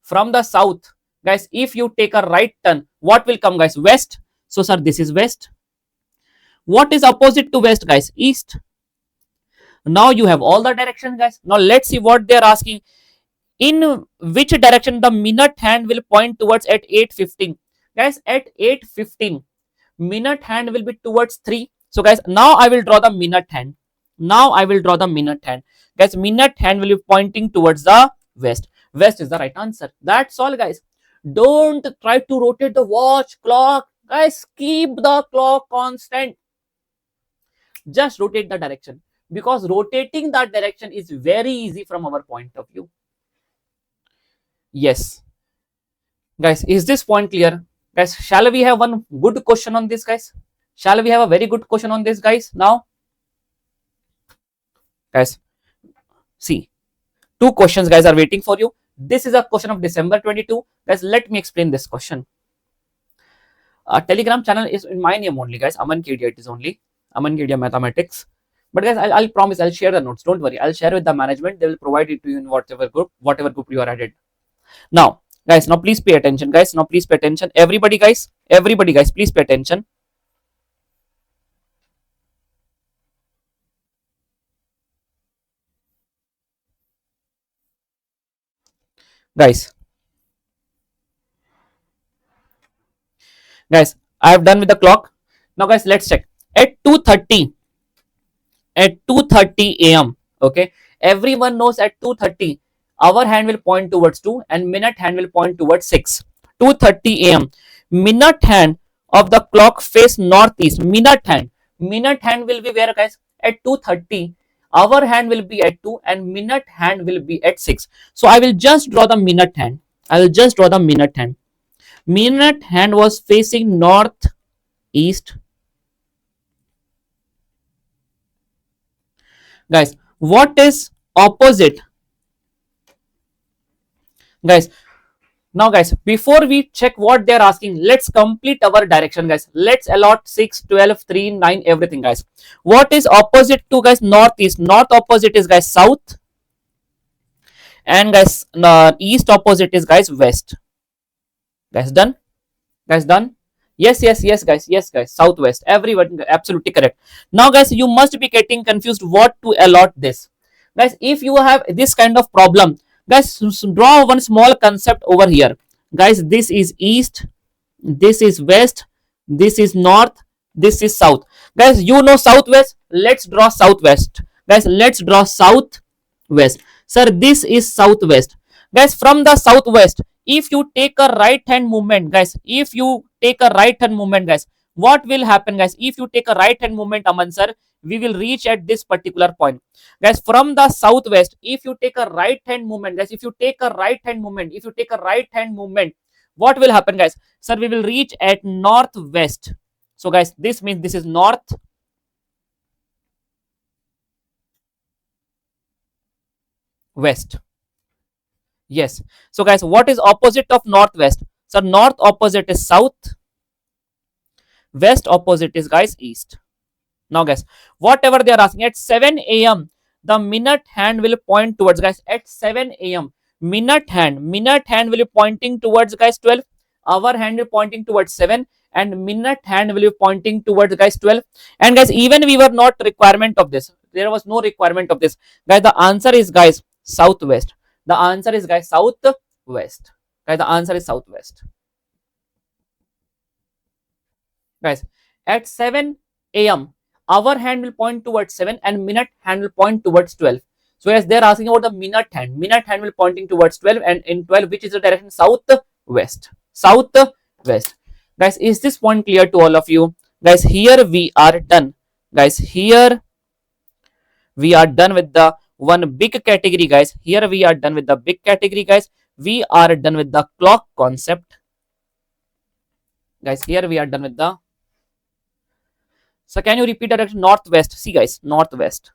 From the south, guys, if you take a right turn, what will come, guys? West. So, sir, this is west. What is opposite to west, guys? East. Now you have all the directions, guys. Now let's see what they are asking. In which direction the minute hand will point towards at 8:15? Guys, at 8:15, minute hand will be towards 3. So, guys, now I will draw the minute hand. Guys, minute hand will be pointing towards the west. West is the right answer. That's all, guys. Don't try to rotate the watch, clock. Guys, keep the clock constant. Just rotate the direction, because rotating that direction is very easy from our point of view. Yes. Guys, is this point clear? Guys, shall we have one good question on this, guys? Shall we have a very good question on this, guys, now? Guys, see, 2 questions, guys, are waiting for you. This is a question of December 22. Guys, let me explain this question. Telegram channel is in my name only, guys. Aman Kedia, it is only Aman Kedia Mathematics. But, guys, I'll promise I'll share the notes. Don't worry. I'll share with the management. They will provide it to you in whatever group you are added. Now, guys, now please pay attention, guys. Now please pay attention. Everybody, guys, please pay attention. Guys, I have done with the clock. Now, guys, let's check. At 2:30 a.m. Okay, everyone knows at 2:30 our hand will point towards 2 and minute hand will point towards 6. 2:30 a.m. minute hand of the clock face northeast. Minute hand will be where, guys? At 2:30 Hour hand will be at 2 and minute hand will be at 6. So I will just draw the minute hand. I will just draw the minute hand. Minute hand was facing north east. Guys, what is opposite? Guys, now guys, before we check what they're asking, let's complete our direction, guys. Let's allot 6, 12, 3, 9, everything, guys. What is opposite to, guys, northeast? North opposite is, guys, south. And guys, east opposite is, guys, west. Guys, done? Guys, done? Yes, yes, yes, guys. Yes, guys. Southwest. Everyone absolutely correct. Now, guys, you must be getting confused what to allot this. Guys, if you have this kind of problem, guys, draw one small concept over here. Guys, this is east, this is west, this is north, this is south. Guys, you know southwest. Let's draw southwest. Guys, let's draw southwest. Sir, this is southwest. Guys, from the southwest, if you take a right hand movement, guys, if you take a right hand movement, guys, what will happen, guys? If you take a right hand movement, Aman sir, we will reach at this particular point. Guys, from the southwest, if you take a right hand movement, guys, if you take a right hand movement, if you take a right hand movement, what will happen, guys? Sir, we will reach at northwest. So guys, this means this is north west. Yes. So guys, what is opposite of northwest? So north opposite is south, west opposite is, guys, east. Now guys, whatever they are asking at 7 a.m., the minute hand will point towards, guys, at 7 a.m. minute hand will be pointing towards, guys, 12. Hour hand will be pointing towards 7 and minute hand will be pointing towards, guys, 12. And guys, even we were not requirement of this. There was no requirement of this. Guys, the answer is, guys, southwest. The answer is, guys, southwest. Guys, the answer is southwest. Guys, at 7 a.m., hour hand will point towards 7 and minute hand will point towards 12. So as they're asking about the minute hand. Minute hand will pointing towards 12 and in 12, which is the direction? Southwest. Southwest. Guys, is this point clear to all of you? Guys, here we are done. Guys, here we are done with the one big category, guys. Here we are done with the big category, guys. We are done with the clock concept. Guys, here we are done with the... So can you repeat the direction? Northwest. See, guys, northwest.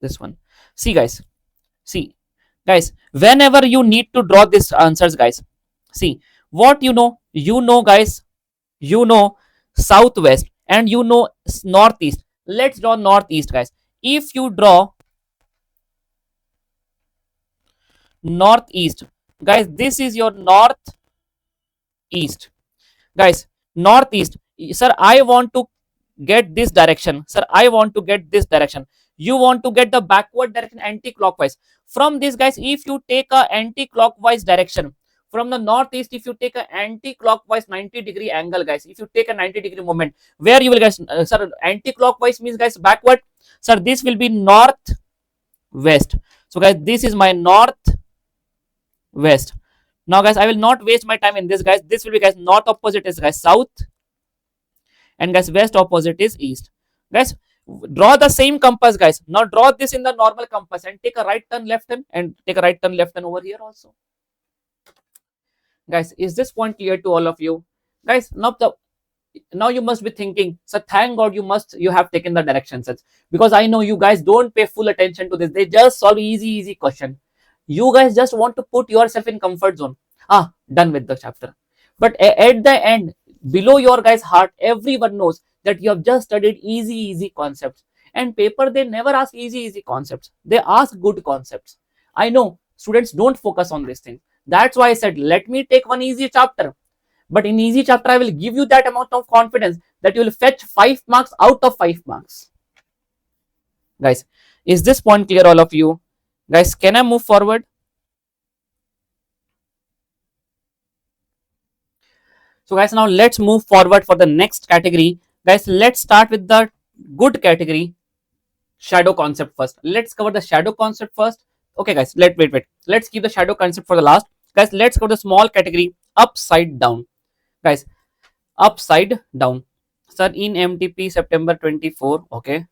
This one. See, guys. See, guys, whenever you need to draw these answers, guys, see, what you know, guys, you know southwest and you know northeast. Let's draw northeast, guys. If you draw northeast, guys, this is your northeast. Guys, northeast. Sir, I want to get this direction. Sir, I want to get this direction. You want to get the backward direction anti-clockwise. From this, guys, if you take a anti-clockwise direction, from the northeast, if you take an anti-clockwise 90-degree angle, guys, if you take a 90-degree movement, where you will, guys, sir, anti-clockwise means, guys, backward. Sir, this will be northwest. So, guys, this is my northwest. Now, guys, I will not waste my time in this, guys. This will be, guys, north opposite is, guys, south. And, guys, west opposite is east. Guys, draw the same compass, guys. Now, draw this in the normal compass and take a right turn, left turn, and take a right turn, left turn over here also. Guys, is this point clear to all of you? Guys, now you must be thinking, so thank God you have taken the direction sets, because I know you guys don't pay full attention to this. They just solve easy question. You guys just want to put yourself in comfort zone. Done with the chapter. But at the end, below your guys' heart, everyone knows that you have just studied easy concepts. And paper, they never ask easy concepts. They ask good concepts. I know students don't focus on this thing. That's why I said, let me take one easy chapter. But in easy chapter, I will give you that amount of confidence that you will fetch 5 marks out of 5 marks. Guys, is this point clear, all of you? Guys, can I move forward? So guys, now let's move forward for the next category. Guys, let's start with the good category, shadow concept first. Let's cover the shadow concept first. Okay, guys, wait. Let's keep the shadow concept for the last. Guys, let's cover the small category, upside down. Guys, upside down. sir, in MTP September 24. Okay.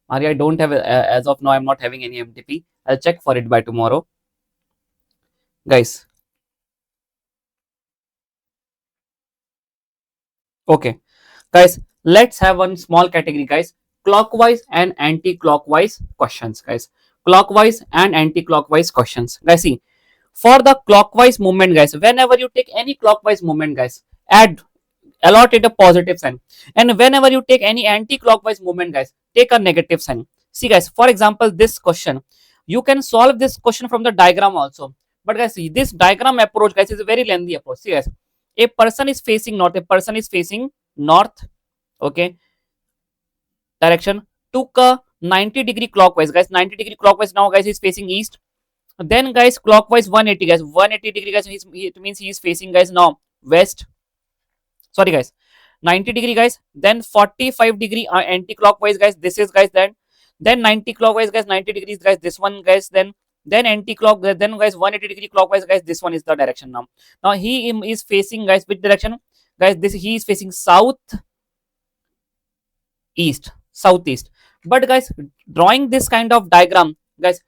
Ari, I don't have as of now. I'm not having any MTP. I'll check for it by tomorrow, guys. Okay, guys. Let's have one small category, guys. Clockwise and anti-clockwise questions, guys. Clockwise and anti-clockwise questions, guys. See, for the clockwise movement, guys. Whenever you take any clockwise movement, guys, add allot it a positive sign, and whenever you take any anti-clockwise movement, guys, take a negative sign. See, guys, for example, this question, you can solve this question from the diagram also, but guys, see, this diagram approach, guys, is a very lengthy approach. See, guys, a person is facing north, a person is facing north, okay, direction, took a 90-degree clockwise, guys, 90-degree clockwise. Now, guys, he's facing east. Then, guys, clockwise 180, guys, 180-degree, guys, it means he is facing, guys, now west. Sorry, guys, 90-degree, guys, then 45-degree anti-clockwise, guys, this is, guys, then 90 clockwise, guys, 90 degrees, guys, this one, guys, then anti-clock, then, guys, 180-degree clockwise, guys, this one is the direction. Now he is facing, guys, which direction, guys, this he is facing south east, southeast. But, guys, drawing this kind of diagram, guys,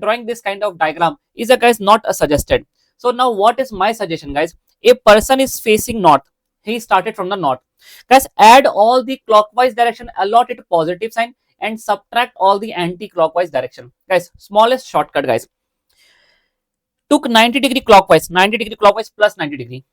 drawing this kind of diagram is a, guys, not a suggested. So now what is my suggestion, guys? A person is facing north, he started from the north, guys, add all the clockwise direction, allot it positive sign, and subtract all the anti-clockwise direction, guys. Smallest shortcut, guys. Took 90-degree clockwise, 90-degree clockwise plus 90-degree,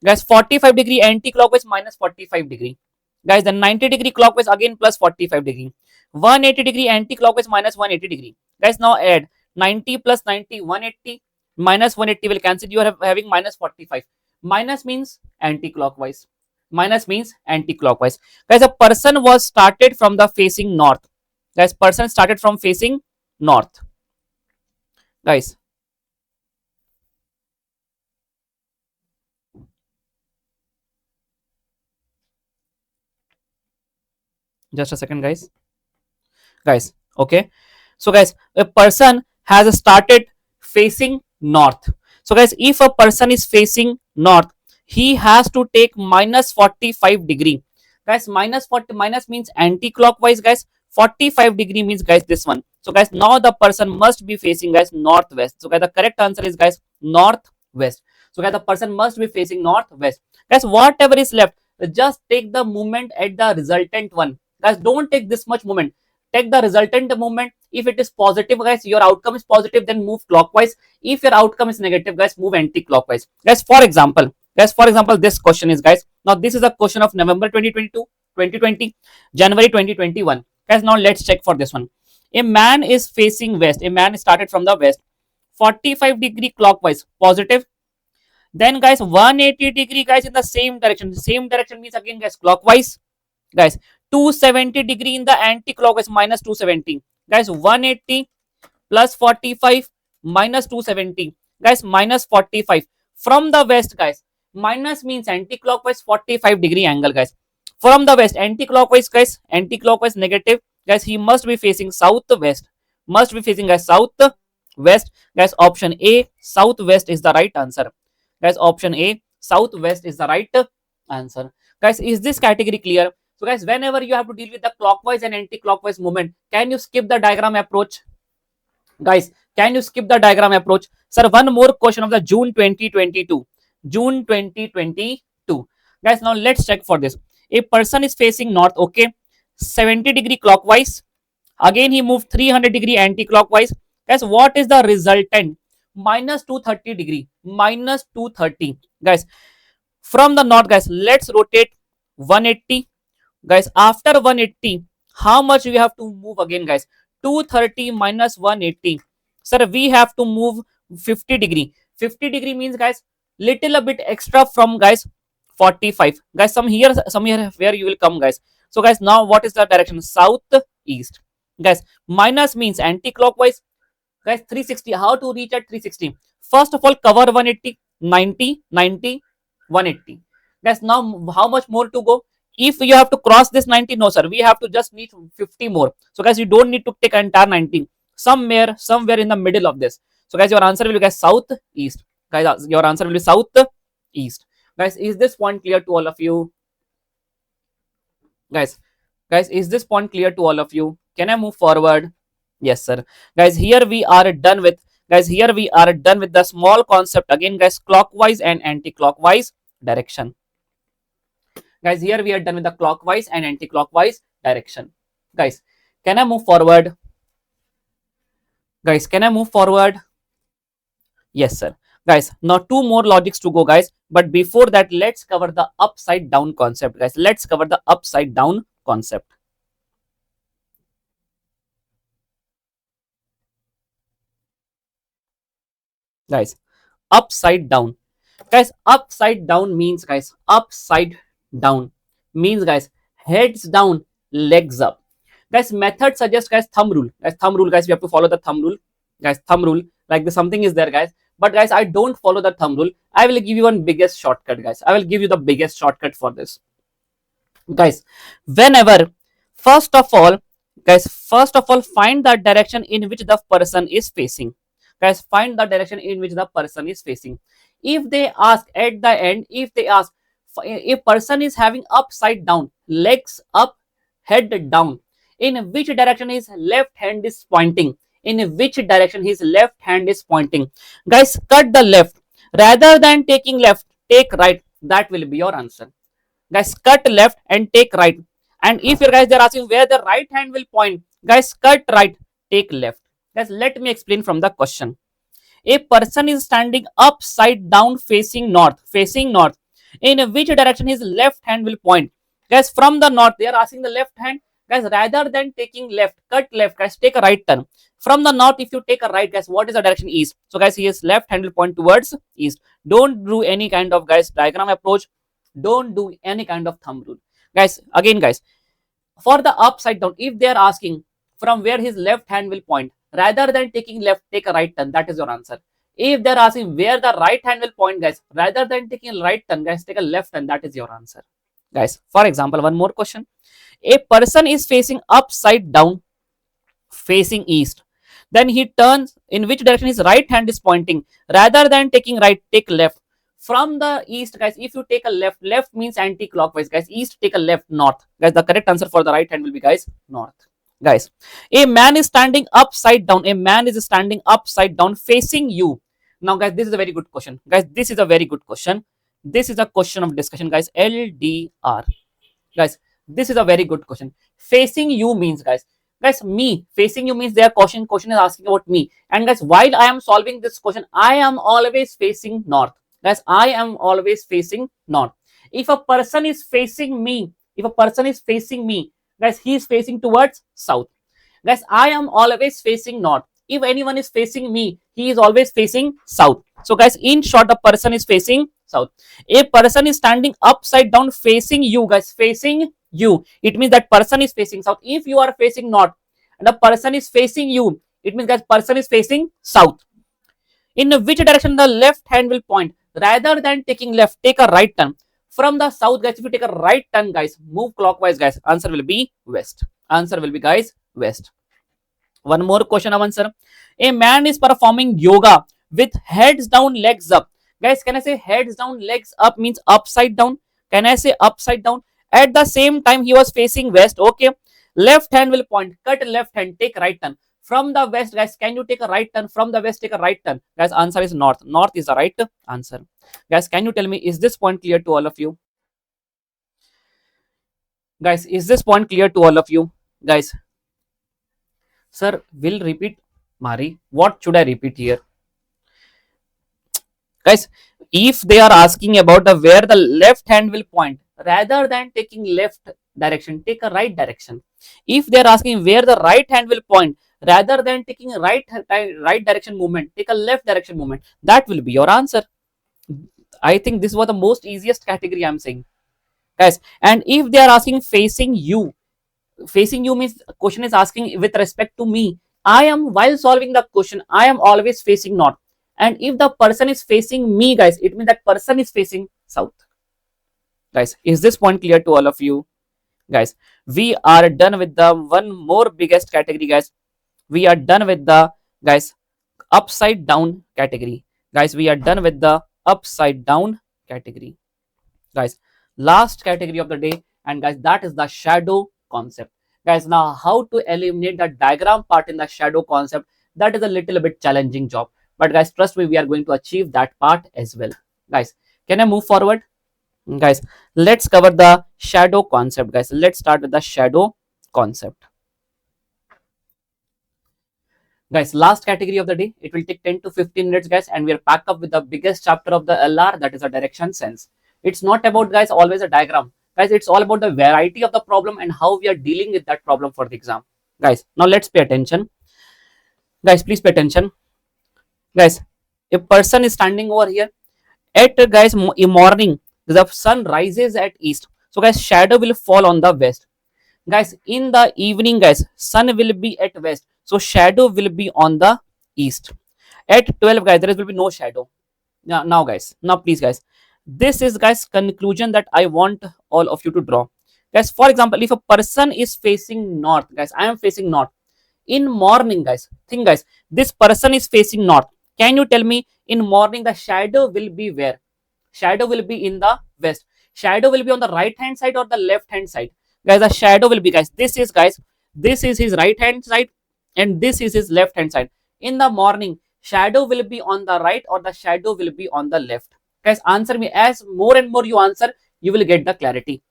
guys, 45-degree anti-clockwise minus 45-degree, guys, then 90-degree clockwise again plus 45-degree, 180-degree anti-clockwise minus 180-degree, guys. Now add 90 plus 90, 180, minus 180 will cancel, you are having minus 45. Minus means anti-clockwise, minus means anti-clockwise, guys. A person was started from the facing north, guys, person started from facing north, guys. Just a second, guys. Okay, so, guys, a person has started facing north. So, guys, if a person is facing north, he has to take minus 45-degree, guys. Minus 40, minus means anti-clockwise, guys. 45-degree means, guys, this one. So, guys, now the person must be facing, guys, northwest. So, guys, the correct answer is, guys, northwest. So, guys, the person must be facing northwest, guys. Whatever is left, just take the movement at the resultant one, guys. Don't take this much movement, take the resultant movement. If it is positive, guys, your outcome is positive, then move clockwise. If your outcome is negative, guys, move anti-clockwise, guys. For example, this question is, guys, now this is a question of November 2022, 2020, January 2021, guys. Now let's check for this one. A man is facing west, a man started from the west, 45-degree clockwise positive, then, guys, 180-degree, guys, in the same direction. Same direction means, again, guys, clockwise, guys. 270-degree in the anti-clockwise minus 270, guys. 180 plus 45 minus 270, guys, minus 45 from the west, guys. Minus means anti-clockwise, 45-degree angle, guys. From the west, anti-clockwise, guys, anti-clockwise negative, guys. He must be facing southwest, must be facing, guys, southwest, guys. Option A, southwest, is the right answer, guys. Option A, southwest, is the right answer, guys. Is this category clear? So, guys, whenever you have to deal with the clockwise and anti-clockwise movement, can you skip the diagram approach, guys? Can you skip the diagram approach, sir? One more question of the June 2022, June 2022, guys. Now let's check for this. A person is facing north, okay, 70-degree clockwise, again he moved 300-degree anti-clockwise, guys. What is the resultant? Minus 230-degree, minus 230, guys. From the north, guys, let's rotate 180, guys. After 180, how much we have to move again, guys? 230 minus 180, sir, we have to move 50-degree. 50-degree means, guys, little a bit extra from, guys, 45, guys. Some here where you will come, guys. So, guys, now what is the direction? Southeast, guys. Minus means anti-clockwise, guys. 360, how to reach at 360? First of all, cover 180, 90, 90, 180, guys. Now how much more to go? If you have to cross this 90, no, sir, we have to just need 50 more. So, guys, you don't need to take entire 90, somewhere in the middle of this. So, guys, your answer will be, guys, southeast. Guys, your answer will be south east. Guys, is this point clear to all of you? Guys, is this point clear to all of you? Can I move forward? Yes, sir. Guys, here we are done with the small concept again, guys, clockwise and anti-clockwise direction. Guys, here we are done with the clockwise and anti-clockwise direction. Guys, can I move forward? Guys, can I move forward? Yes, sir. Guys, now two more logics to go, guys. But before that, let's cover the upside down concept, guys. Let's cover the upside down concept. Guys, upside down. Guys, upside down means, guys, upside down means, guys, heads down, legs up. Guys, method suggests, guys, thumb rule. Guys, we have to follow the thumb rule. Guys, thumb rule, like the something is there, guys. But guys, I don't follow the thumb rule. I will give you one biggest shortcut, guys. I will give you the biggest shortcut for this. Guys, whenever, first of all, find the direction in which the person is facing. Guys, find the direction in which the person is facing. If they ask at the end, if person is having upside down, legs up, head down, in which direction his left hand is pointing? In which direction his left hand is pointing? Guys, cut the left. Rather than taking left, take right. That will be your answer. Guys, cut left and take right. And if you guys are asking where the right hand will point, guys, cut right, take left. Guys, let me explain from the question. A person is standing upside down facing north. In which direction his left hand will point? Guys, from the north, they are asking the left hand. Guys, rather than taking left, cut left, guys, take a right turn. From the north, if you take a right, guys, what is the direction? East. So guys, his left hand will point towards east. Don't do any kind of, guys, diagram approach. Don't do any kind of thumb rule. Guys, again, guys, for the upside down, if they are asking from where his left hand will point, rather than taking left, take a right turn. That is your answer. If they're asking where the right hand will point, guys, rather than taking a right turn, guys, take a left turn. That is your answer. Guys, for example, one more question. A person is facing upside down, facing east. Then he turns in which direction his right hand is pointing. Rather than taking right, take left. From the east, guys, if you take a left means anti-clockwise, guys. East, take a left, north. Guys, the correct answer for the right hand will be, guys, north. Guys, a man is standing upside down. A man is standing upside down facing you. Now, guys, this is a very good question. Guys, this is a very good question. This is a question of discussion, guys. LDR. Guys, this is a very good question. Facing you means, guys, me. Facing you means their question is asking about me. And guys, while I am solving this question, I am always facing north. Guys, I am always facing north. If a person is facing me, guys, he is facing towards south. Guys, I am always facing north. If anyone is facing me, he is always facing south. So guys, in short, the person is facing south. A person is standing upside down facing you, guys, facing you. It means that person is facing south. If you are facing north and the person is facing you, it means that person is facing south. In which direction the left hand will point? Rather than taking left, take a right turn. From the south, guys, if you take a right turn, guys, move clockwise, guys, answer will be west. Answer will be, guys, west. One more question of answer. A man is performing yoga with heads down, legs up. Guys, can I say heads down, legs up means upside down? Can I say upside down? At the same time, he was facing west. Okay. Left hand will point. Cut left hand. Take right turn. From the west, guys, can you take a right turn? From the west, take a right turn. Guys, answer is north. North is the right answer. Guys, can you tell me, is this point clear to all of you? Guys, is this point clear to all of you? Guys, sir, will repeat. Mari, what should I repeat here? Guys, if they are asking about the where the left hand will point, rather than taking left direction, take a right direction. If they are asking where the right hand will point, rather than taking a right direction movement, take a left direction movement. That will be your answer. I think this was the most easiest category I'm saying, guys. And if they are asking facing you means question is asking with respect to me. I am, while solving the question, I am always facing north. And if the person is facing me, guys, it means that person is facing south. Guys, is this point clear to all of you? Guys, we are done with the one more biggest category, guys. We are done with the, guys, upside down category. Guys, we are done with the upside down category. Guys, last category of the day, and guys, that is the shadow concept. Guys, now how to eliminate the diagram part in the shadow concept, that is a little bit challenging job, but guys, trust me, we are going to achieve that part as well. Guys, can I move forward? Guys, let's cover the shadow concept. Guys, let's start with the shadow concept. Guys, last category of the day, it will take 10 to 15 minutes, guys, and we are packed up with the biggest chapter of the LR, that is a direction sense. It's not about, guys, always a diagram. Guys, it's all about the variety of the problem and how we are dealing with that problem for the exam. Guys, now let's pay attention. Guys, please pay attention. Guys, a person is standing over here at, guys, in morning, the sun rises at east. So guys, shadow will fall on the west. Guys, in the evening, guys, sun will be at west, so shadow will be on the east. At 12, guys, there will be no shadow. Now guys, now please, guys, this is, guys, conclusion that I want all of you to draw. Guys, for example, if a person is facing north, guys, I am facing north in morning, guys, think, guys, this person is facing north. Can you tell me in morning the shadow will be where? Shadow will be in the west. Shadow will be on the right hand side or the left hand side? Guys, the shadow will be, guys, this is, guys, this is his right hand side and this is his left hand side. In the morning, shadow will be on the right or the shadow will be on the left? Guys, answer me. As more and more you answer, you will get the clarity.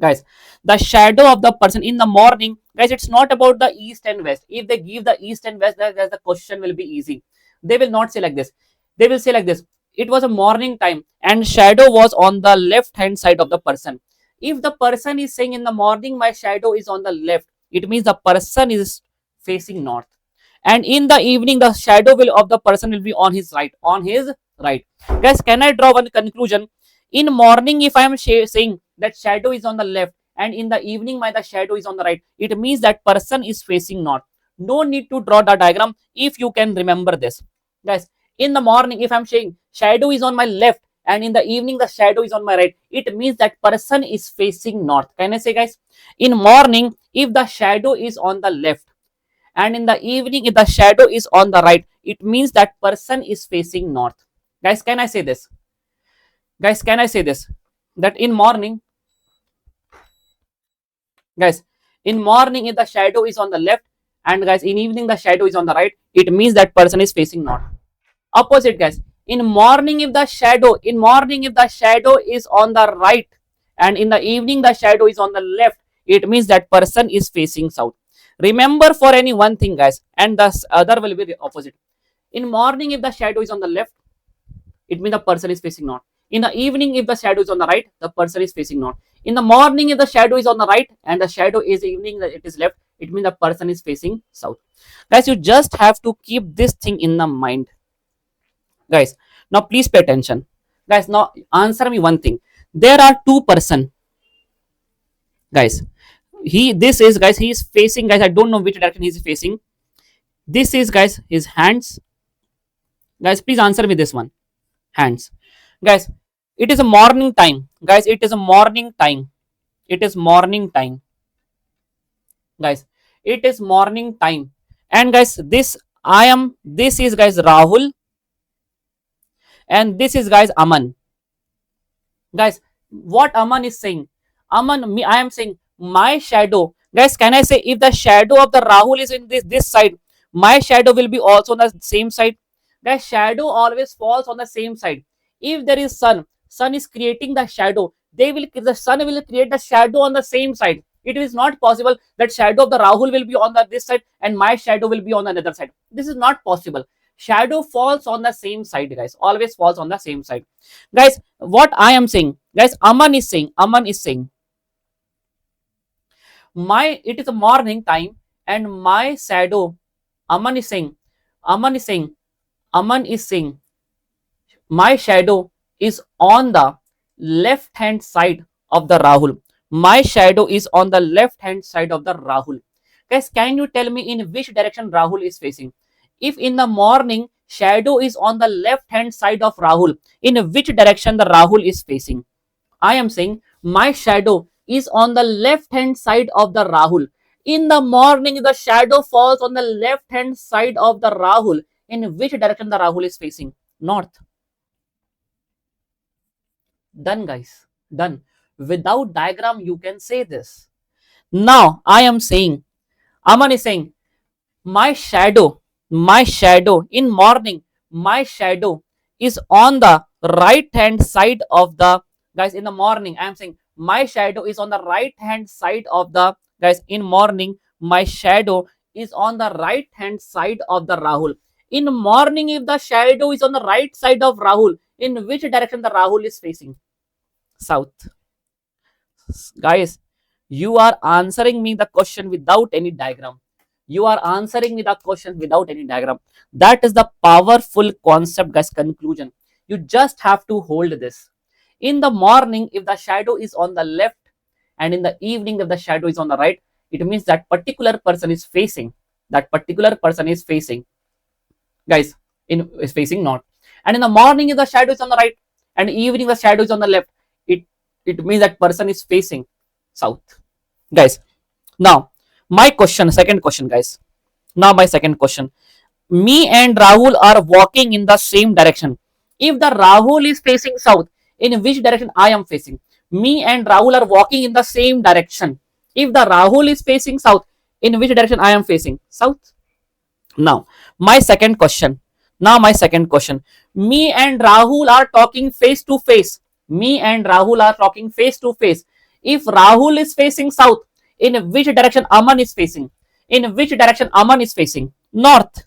Guys, the shadow of the person in the morning, guys, it's not about the east and west. If they give the east and west, guys, the question will be easy. They will not say like this. They will say like this: it was a morning time and shadow was on the left hand side of the person. If the person is saying in the morning my shadow is on the left, it means the person is facing north. And in the evening, the shadow will of the person will be on his right. On his right. Guys, can I draw one conclusion? In morning, if I am saying that shadow is on the left, and in the evening my the shadow is on the right, it means that person is facing north. No need to draw the diagram if you can remember this. Guys, in the morning, if I'm saying shadow is on my left, and in the evening the shadow is on my right, it means that person is facing north. Can I say, guys, in morning, if the shadow is on the left, and in the evening if the shadow is on the right, it means that person is facing north? Guys, can I say this? Guys, can I say this? That in morning, guys, in morning if the shadow is on the left, and guys, in evening the shadow is on the right, it means that person is facing north. Opposite, guys, in morning if the shadow is on the right, and in the evening the shadow is on the left, it means that person is facing south. Remember for any one thing, guys, and the other will be the opposite. In morning if the shadow is on the left, it means the person is facing north. In the evening if the shadow is on the right, the person is facing north. In the morning if the shadow is on the right and the shadow is evening, it is left, it means the person is facing south. Guys, you just have to keep this thing in the mind. Guys, now please pay attention. Guys, now answer me one thing. There are two person. Guys, this is, guys, he is facing, guys, I don't know which direction he is facing. This is, guys, his hands. Guys, please answer me this one. Hands. Guys, it is a morning time. Guys, it is a morning time. It is morning time. Guys, it is morning time. And guys, this is, guys, Rahul, and this is, guys, Aman. Guys, what Aman is saying? I am saying my shadow. Guys, can I say if the shadow of the Rahul is in this side, my shadow will be also on the same side? Guys, shadow always falls on the same side. If there is sun is creating the shadow. The sun will create the shadow on the same side. It is not possible that shadow of the Rahul will be on this side and my shadow will be on another side. This is not possible. Shadow falls on the same side, guys. Always falls on the same side. Guys, what I am saying, guys, Aman is saying, it is a morning time and my shadow, Aman is saying, my shadow is on the left hand side of the Rahul. My shadow is on the left hand side of the Rahul. Guys, can you tell me in which direction Rahul is facing? If in the morning shadow is on the left hand side of Rahul, in which direction the Rahul is facing? I am saying my shadow is on the left hand side of the Rahul. In the morning, the shadow falls on the left hand side of the Rahul. In which direction the Rahul is facing? north. Done, guys. Done. Without diagram, you can say this. Now, I am saying, Aman is saying, my shadow in morning, my shadow is on the right hand side of the, guys, in the morning. I am saying, my shadow is on the right hand side of the, guys, in morning, my shadow is on the right hand side of the Rahul. In morning, if the shadow is on the right side of Rahul, in which direction the Rahul is facing? South. Guys, you are answering me the question without any diagram. You are answering me the question without any diagram. That is the powerful concept, guys. Conclusion. You just have to hold this. In the morning, if the shadow is on the left, and in the evening, if the shadow is on the right, it means that particular person is facing. That particular person is facing, guys, is facing north. And in the morning, if the shadow is on the right, and evening the shadow is on the left, it means that person is facing south, guys. Now my question, second question, guys. Now my second question. Me and Rahul are walking in the same direction. If the Rahul is facing south, in which direction I am facing? Me and Rahul are walking in the same direction. If the Rahul is facing south, in which direction I am facing? South. Now my second question. Now my second question. Me and Rahul are talking face to face. Me and Rahul are talking face to face. If Rahul is facing south, in which direction Aman is facing? In which direction Aman is facing? North.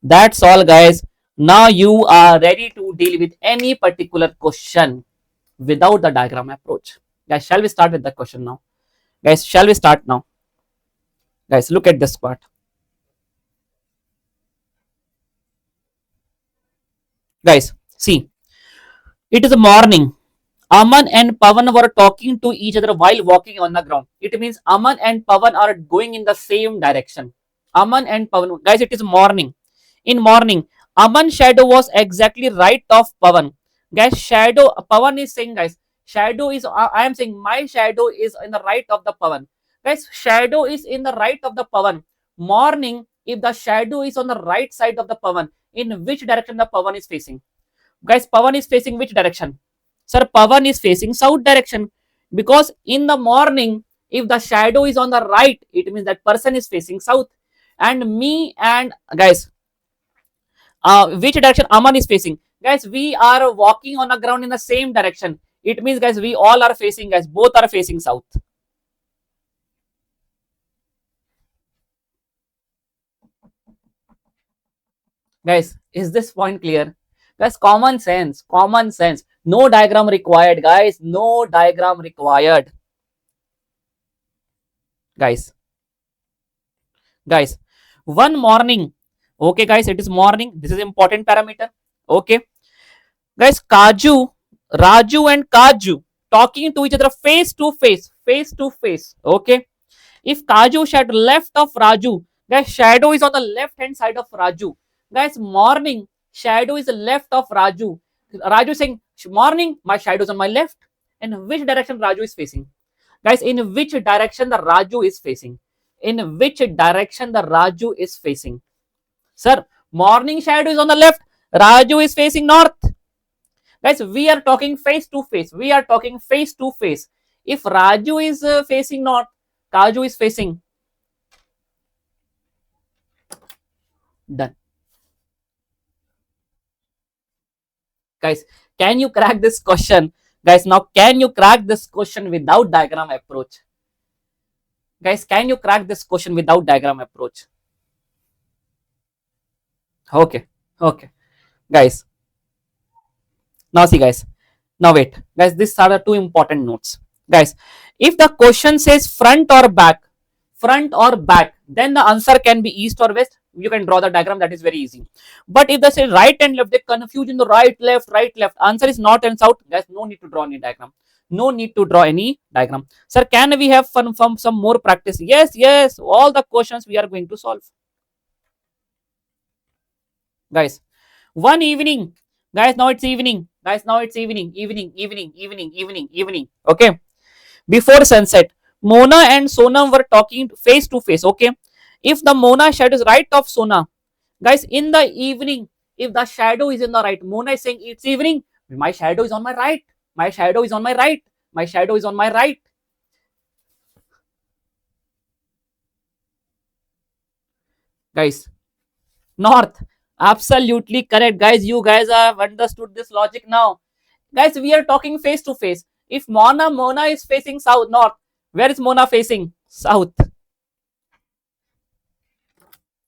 That's all, guys. Now you are ready to deal with any particular question without the diagram approach. Guys, shall we start with the question now? Guys, shall we start now? Guys, look at this part. Guys, see, it is morning. Aman and Pawan were talking to each other while walking on the ground. It means Aman and Pawan are going in the same direction. Aman and Pawan, guys, it is morning. In morning, Aman's shadow was exactly right of Pawan. Guys, shadow, Pawan is saying, guys, shadow is, I am saying my shadow is in the right of the Pawan. Guys, shadow is in the right of the Pawan. Morning, if the shadow is on the right side of the Pawan, in which direction the Pawan is facing? Guys, Pawan is facing which direction? Sir, Pawan is facing south direction, because in the morning, if the shadow is on the right, it means that person is facing south. And me and, guys, which direction Aman is facing? Guys, we are walking on the ground in the same direction. It means, guys, we all are facing, guys, both are facing south. Guys, is this point clear? Guys, common sense, common sense. No diagram required, guys. No diagram required. Guys, one morning. Okay, guys, it is morning. This is important parameter. Okay. Guys, Raju and Kaju talking to each other face to face. Face to face. Okay. If Kaju shadow left of Raju, guys, shadow is on the left hand side of Raju. Guys, morning, shadow is left of Raju. Raju saying, morning, my shadow is on my left. And which direction Raju is facing? Guys, in which direction the Raju is facing? In which direction the Raju is facing? Sir, morning shadow is on the left. Raju is facing north. Guys, we are talking face to face. We are talking face to face. If Raju is facing north, Kaju is facing. Done. Guys, can you crack this question? Guys, now can you crack this question without diagram approach? Guys, can you crack this question without diagram approach? Okay, okay. Guys, now see, guys. Now wait. Guys, these are the two important notes. Guys, if the question says front or back, then the answer can be east or west. You can draw the diagram, that is very easy. But if they say right and left, they confuse in the right, left, answer is north and south. Guys, no need to draw any diagram. No need to draw any diagram. Sir, can we have fun from some more practice? Yes, yes. All the questions we are going to solve. Guys, one evening. Guys, now it's evening. Evening. Okay. Before sunset, Mona and Sonam were talking face to face. Okay. If the Mona shadow is right of Sona, guys, in the evening, if the shadow is in the right, Mona is saying it's evening, my shadow is on my right, my shadow is on my right, my shadow is on my right. Guys, north, absolutely correct. Guys, you guys have understood this logic now. Guys, we are talking face to face. If Mona is facing south, north, where is Mona facing? South.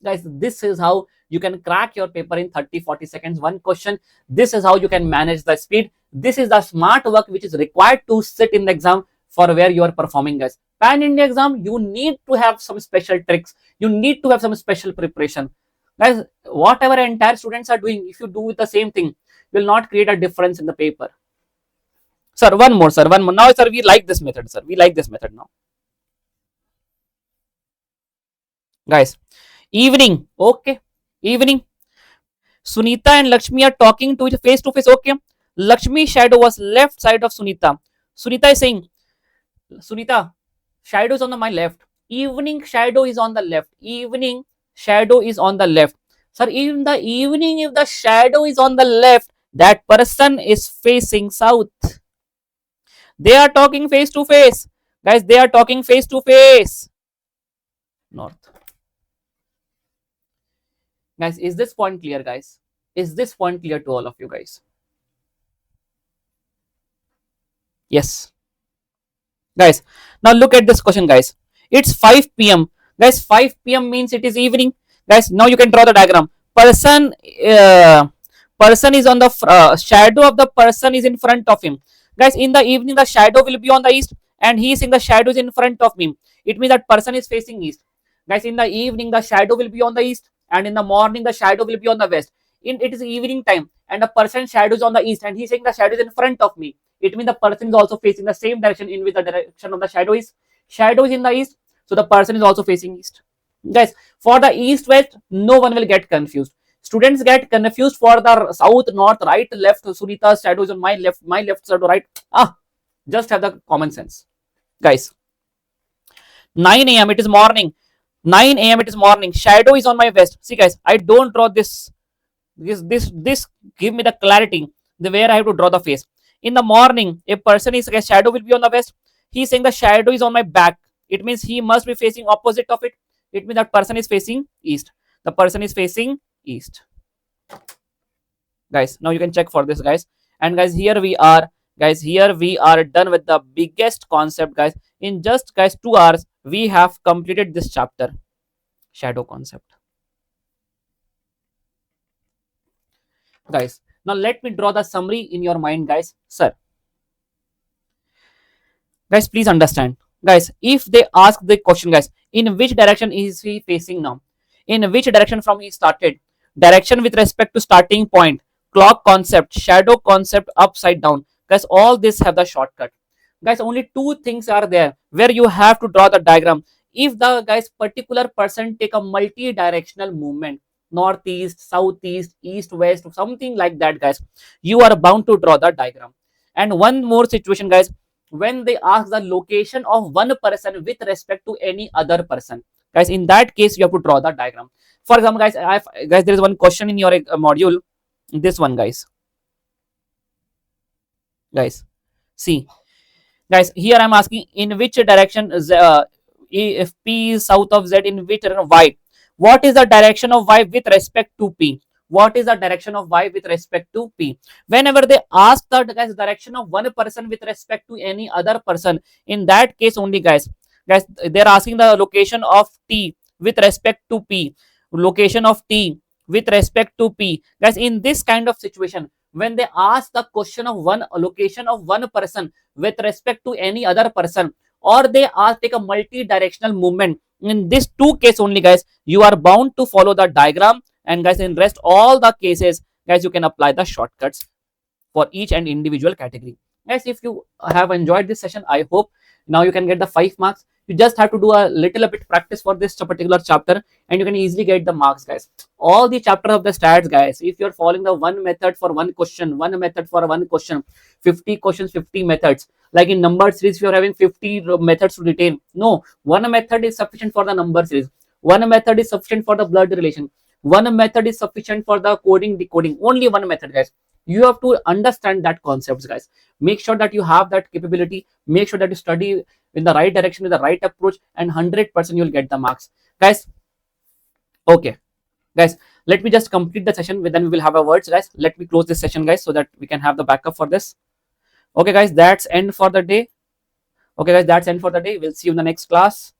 Guys, this is how you can crack your paper in 30-40 seconds, one question. This is how you can manage the speed. This is the smart work which is required to sit in the exam for where you are performing. Guys, pan India exam, you need to have some special tricks, you need to have some special preparation. Guys, whatever entire students are doing, if you do the same thing, will not create a difference in the paper. Sir, one more, sir, one more. Now, sir, we like this method, sir, we like this method now. Guys, evening, okay, evening. Sunita and Lakshmi are talking to each face to face. Okay. Lakshmi shadow was left side of Sunita. Sunita is saying, Sunita, shadow is on my left. Evening shadow is on the left. Evening shadow is on the left. Sir, in the evening, if the shadow is on the left, that person is facing south. They are talking face to face. Guys, they are talking face to face. North. Guys, is this point clear, guys? Is this point clear to all of you guys? Yes. Guys, now look at this question, guys. It's 5 p.m. Guys, 5 p.m. means it is evening. Guys, now you can draw the diagram. Person is on the shadow of the person is in front of him. Guys, in the evening, the shadow will be on the east, and he is in the shadows in front of him. It means that person is facing east. Guys, in the evening, the shadow will be on the east, and in the morning, the shadow will be on the west. It is evening time, and the person shadow is on the east, and he's saying the shadow is in front of me. It means the person is also facing the same direction in which the direction of the shadow is. Shadow is in the east, so the person is also facing east. Guys, for the east west, no one will get confused. Students get confused for the south, north, right, left. Sunita's shadow is on my left shadow right. Just have the common sense. Guys, 9 a.m. it is morning. 9 a.m. it is morning. Shadow is on my west. See, guys, I don't draw this. This give me the clarity the where I have to draw the face. In the morning, a person is a shadow will be on the west. He's saying the shadow is on my back. It means he must be facing opposite of it. It means that person is facing east. The person is facing east. Guys, now you can check for this, guys. And guys, here we are. Guys, here we are done with the biggest concept, guys. In just, guys, 2 hours, we have completed this chapter, shadow concept. Guys, now let me draw the summary in your mind, guys. Sir, guys, please understand. Guys, if they ask the question, guys, in which direction is he facing now? In which direction from he started? Direction with respect to starting point, clock concept, shadow concept, upside down. Guys, all this have the shortcut. Guys, only 2 things are there where you have to draw the diagram. If the, guys, particular person take a multi-directional movement, northeast, southeast, east, west, something like that, guys, you are bound to draw the diagram. And one more situation, guys, when they ask the location of one person with respect to any other person, guys, in that case you have to draw the diagram. For example, guys, guys, there is one question in your module, this one, guys, see, guys, here I'm asking in which direction if P is south of Z, in which direction Y. What is the direction of Y with respect to P? What is the direction of Y with respect to P? Whenever they ask the, guys, direction of one person with respect to any other person, in that case only, guys, they're asking the location of T with respect to P. Location of T with respect to P. Guys, in this kind of situation, when they ask the question of one location of one person with respect to any other person, or they ask take a multi-directional movement, in this 2 case only, guys, you are bound to follow the diagram. And guys, in rest all the cases, guys, you can apply the shortcuts for each and individual category. Guys, if you have enjoyed this session, I hope now you can get the 5 marks. You just have to do a little bit practice for this particular chapter, and you can easily get the marks, guys. All the chapters of the stats, guys, if you're following the one method for one question, 50 questions, 50 methods. Like in number series, if you're having 50 methods to retain, no, one method is sufficient for the number series. One method is sufficient for the blood relation. one method is sufficient for the coding decoding, only one method, guys. You have to understand that concepts, guys. Make sure that you have that capability, make sure that you study in the right direction with the right approach, and 100% you'll get the marks, guys. Okay, guys, let me just complete the session, then we will have our words, guys. Let me close this session, guys, so that we can have the backup for this. Okay, guys, that's end for the day. Okay, guys, that's end for the day. We'll see you in the next class.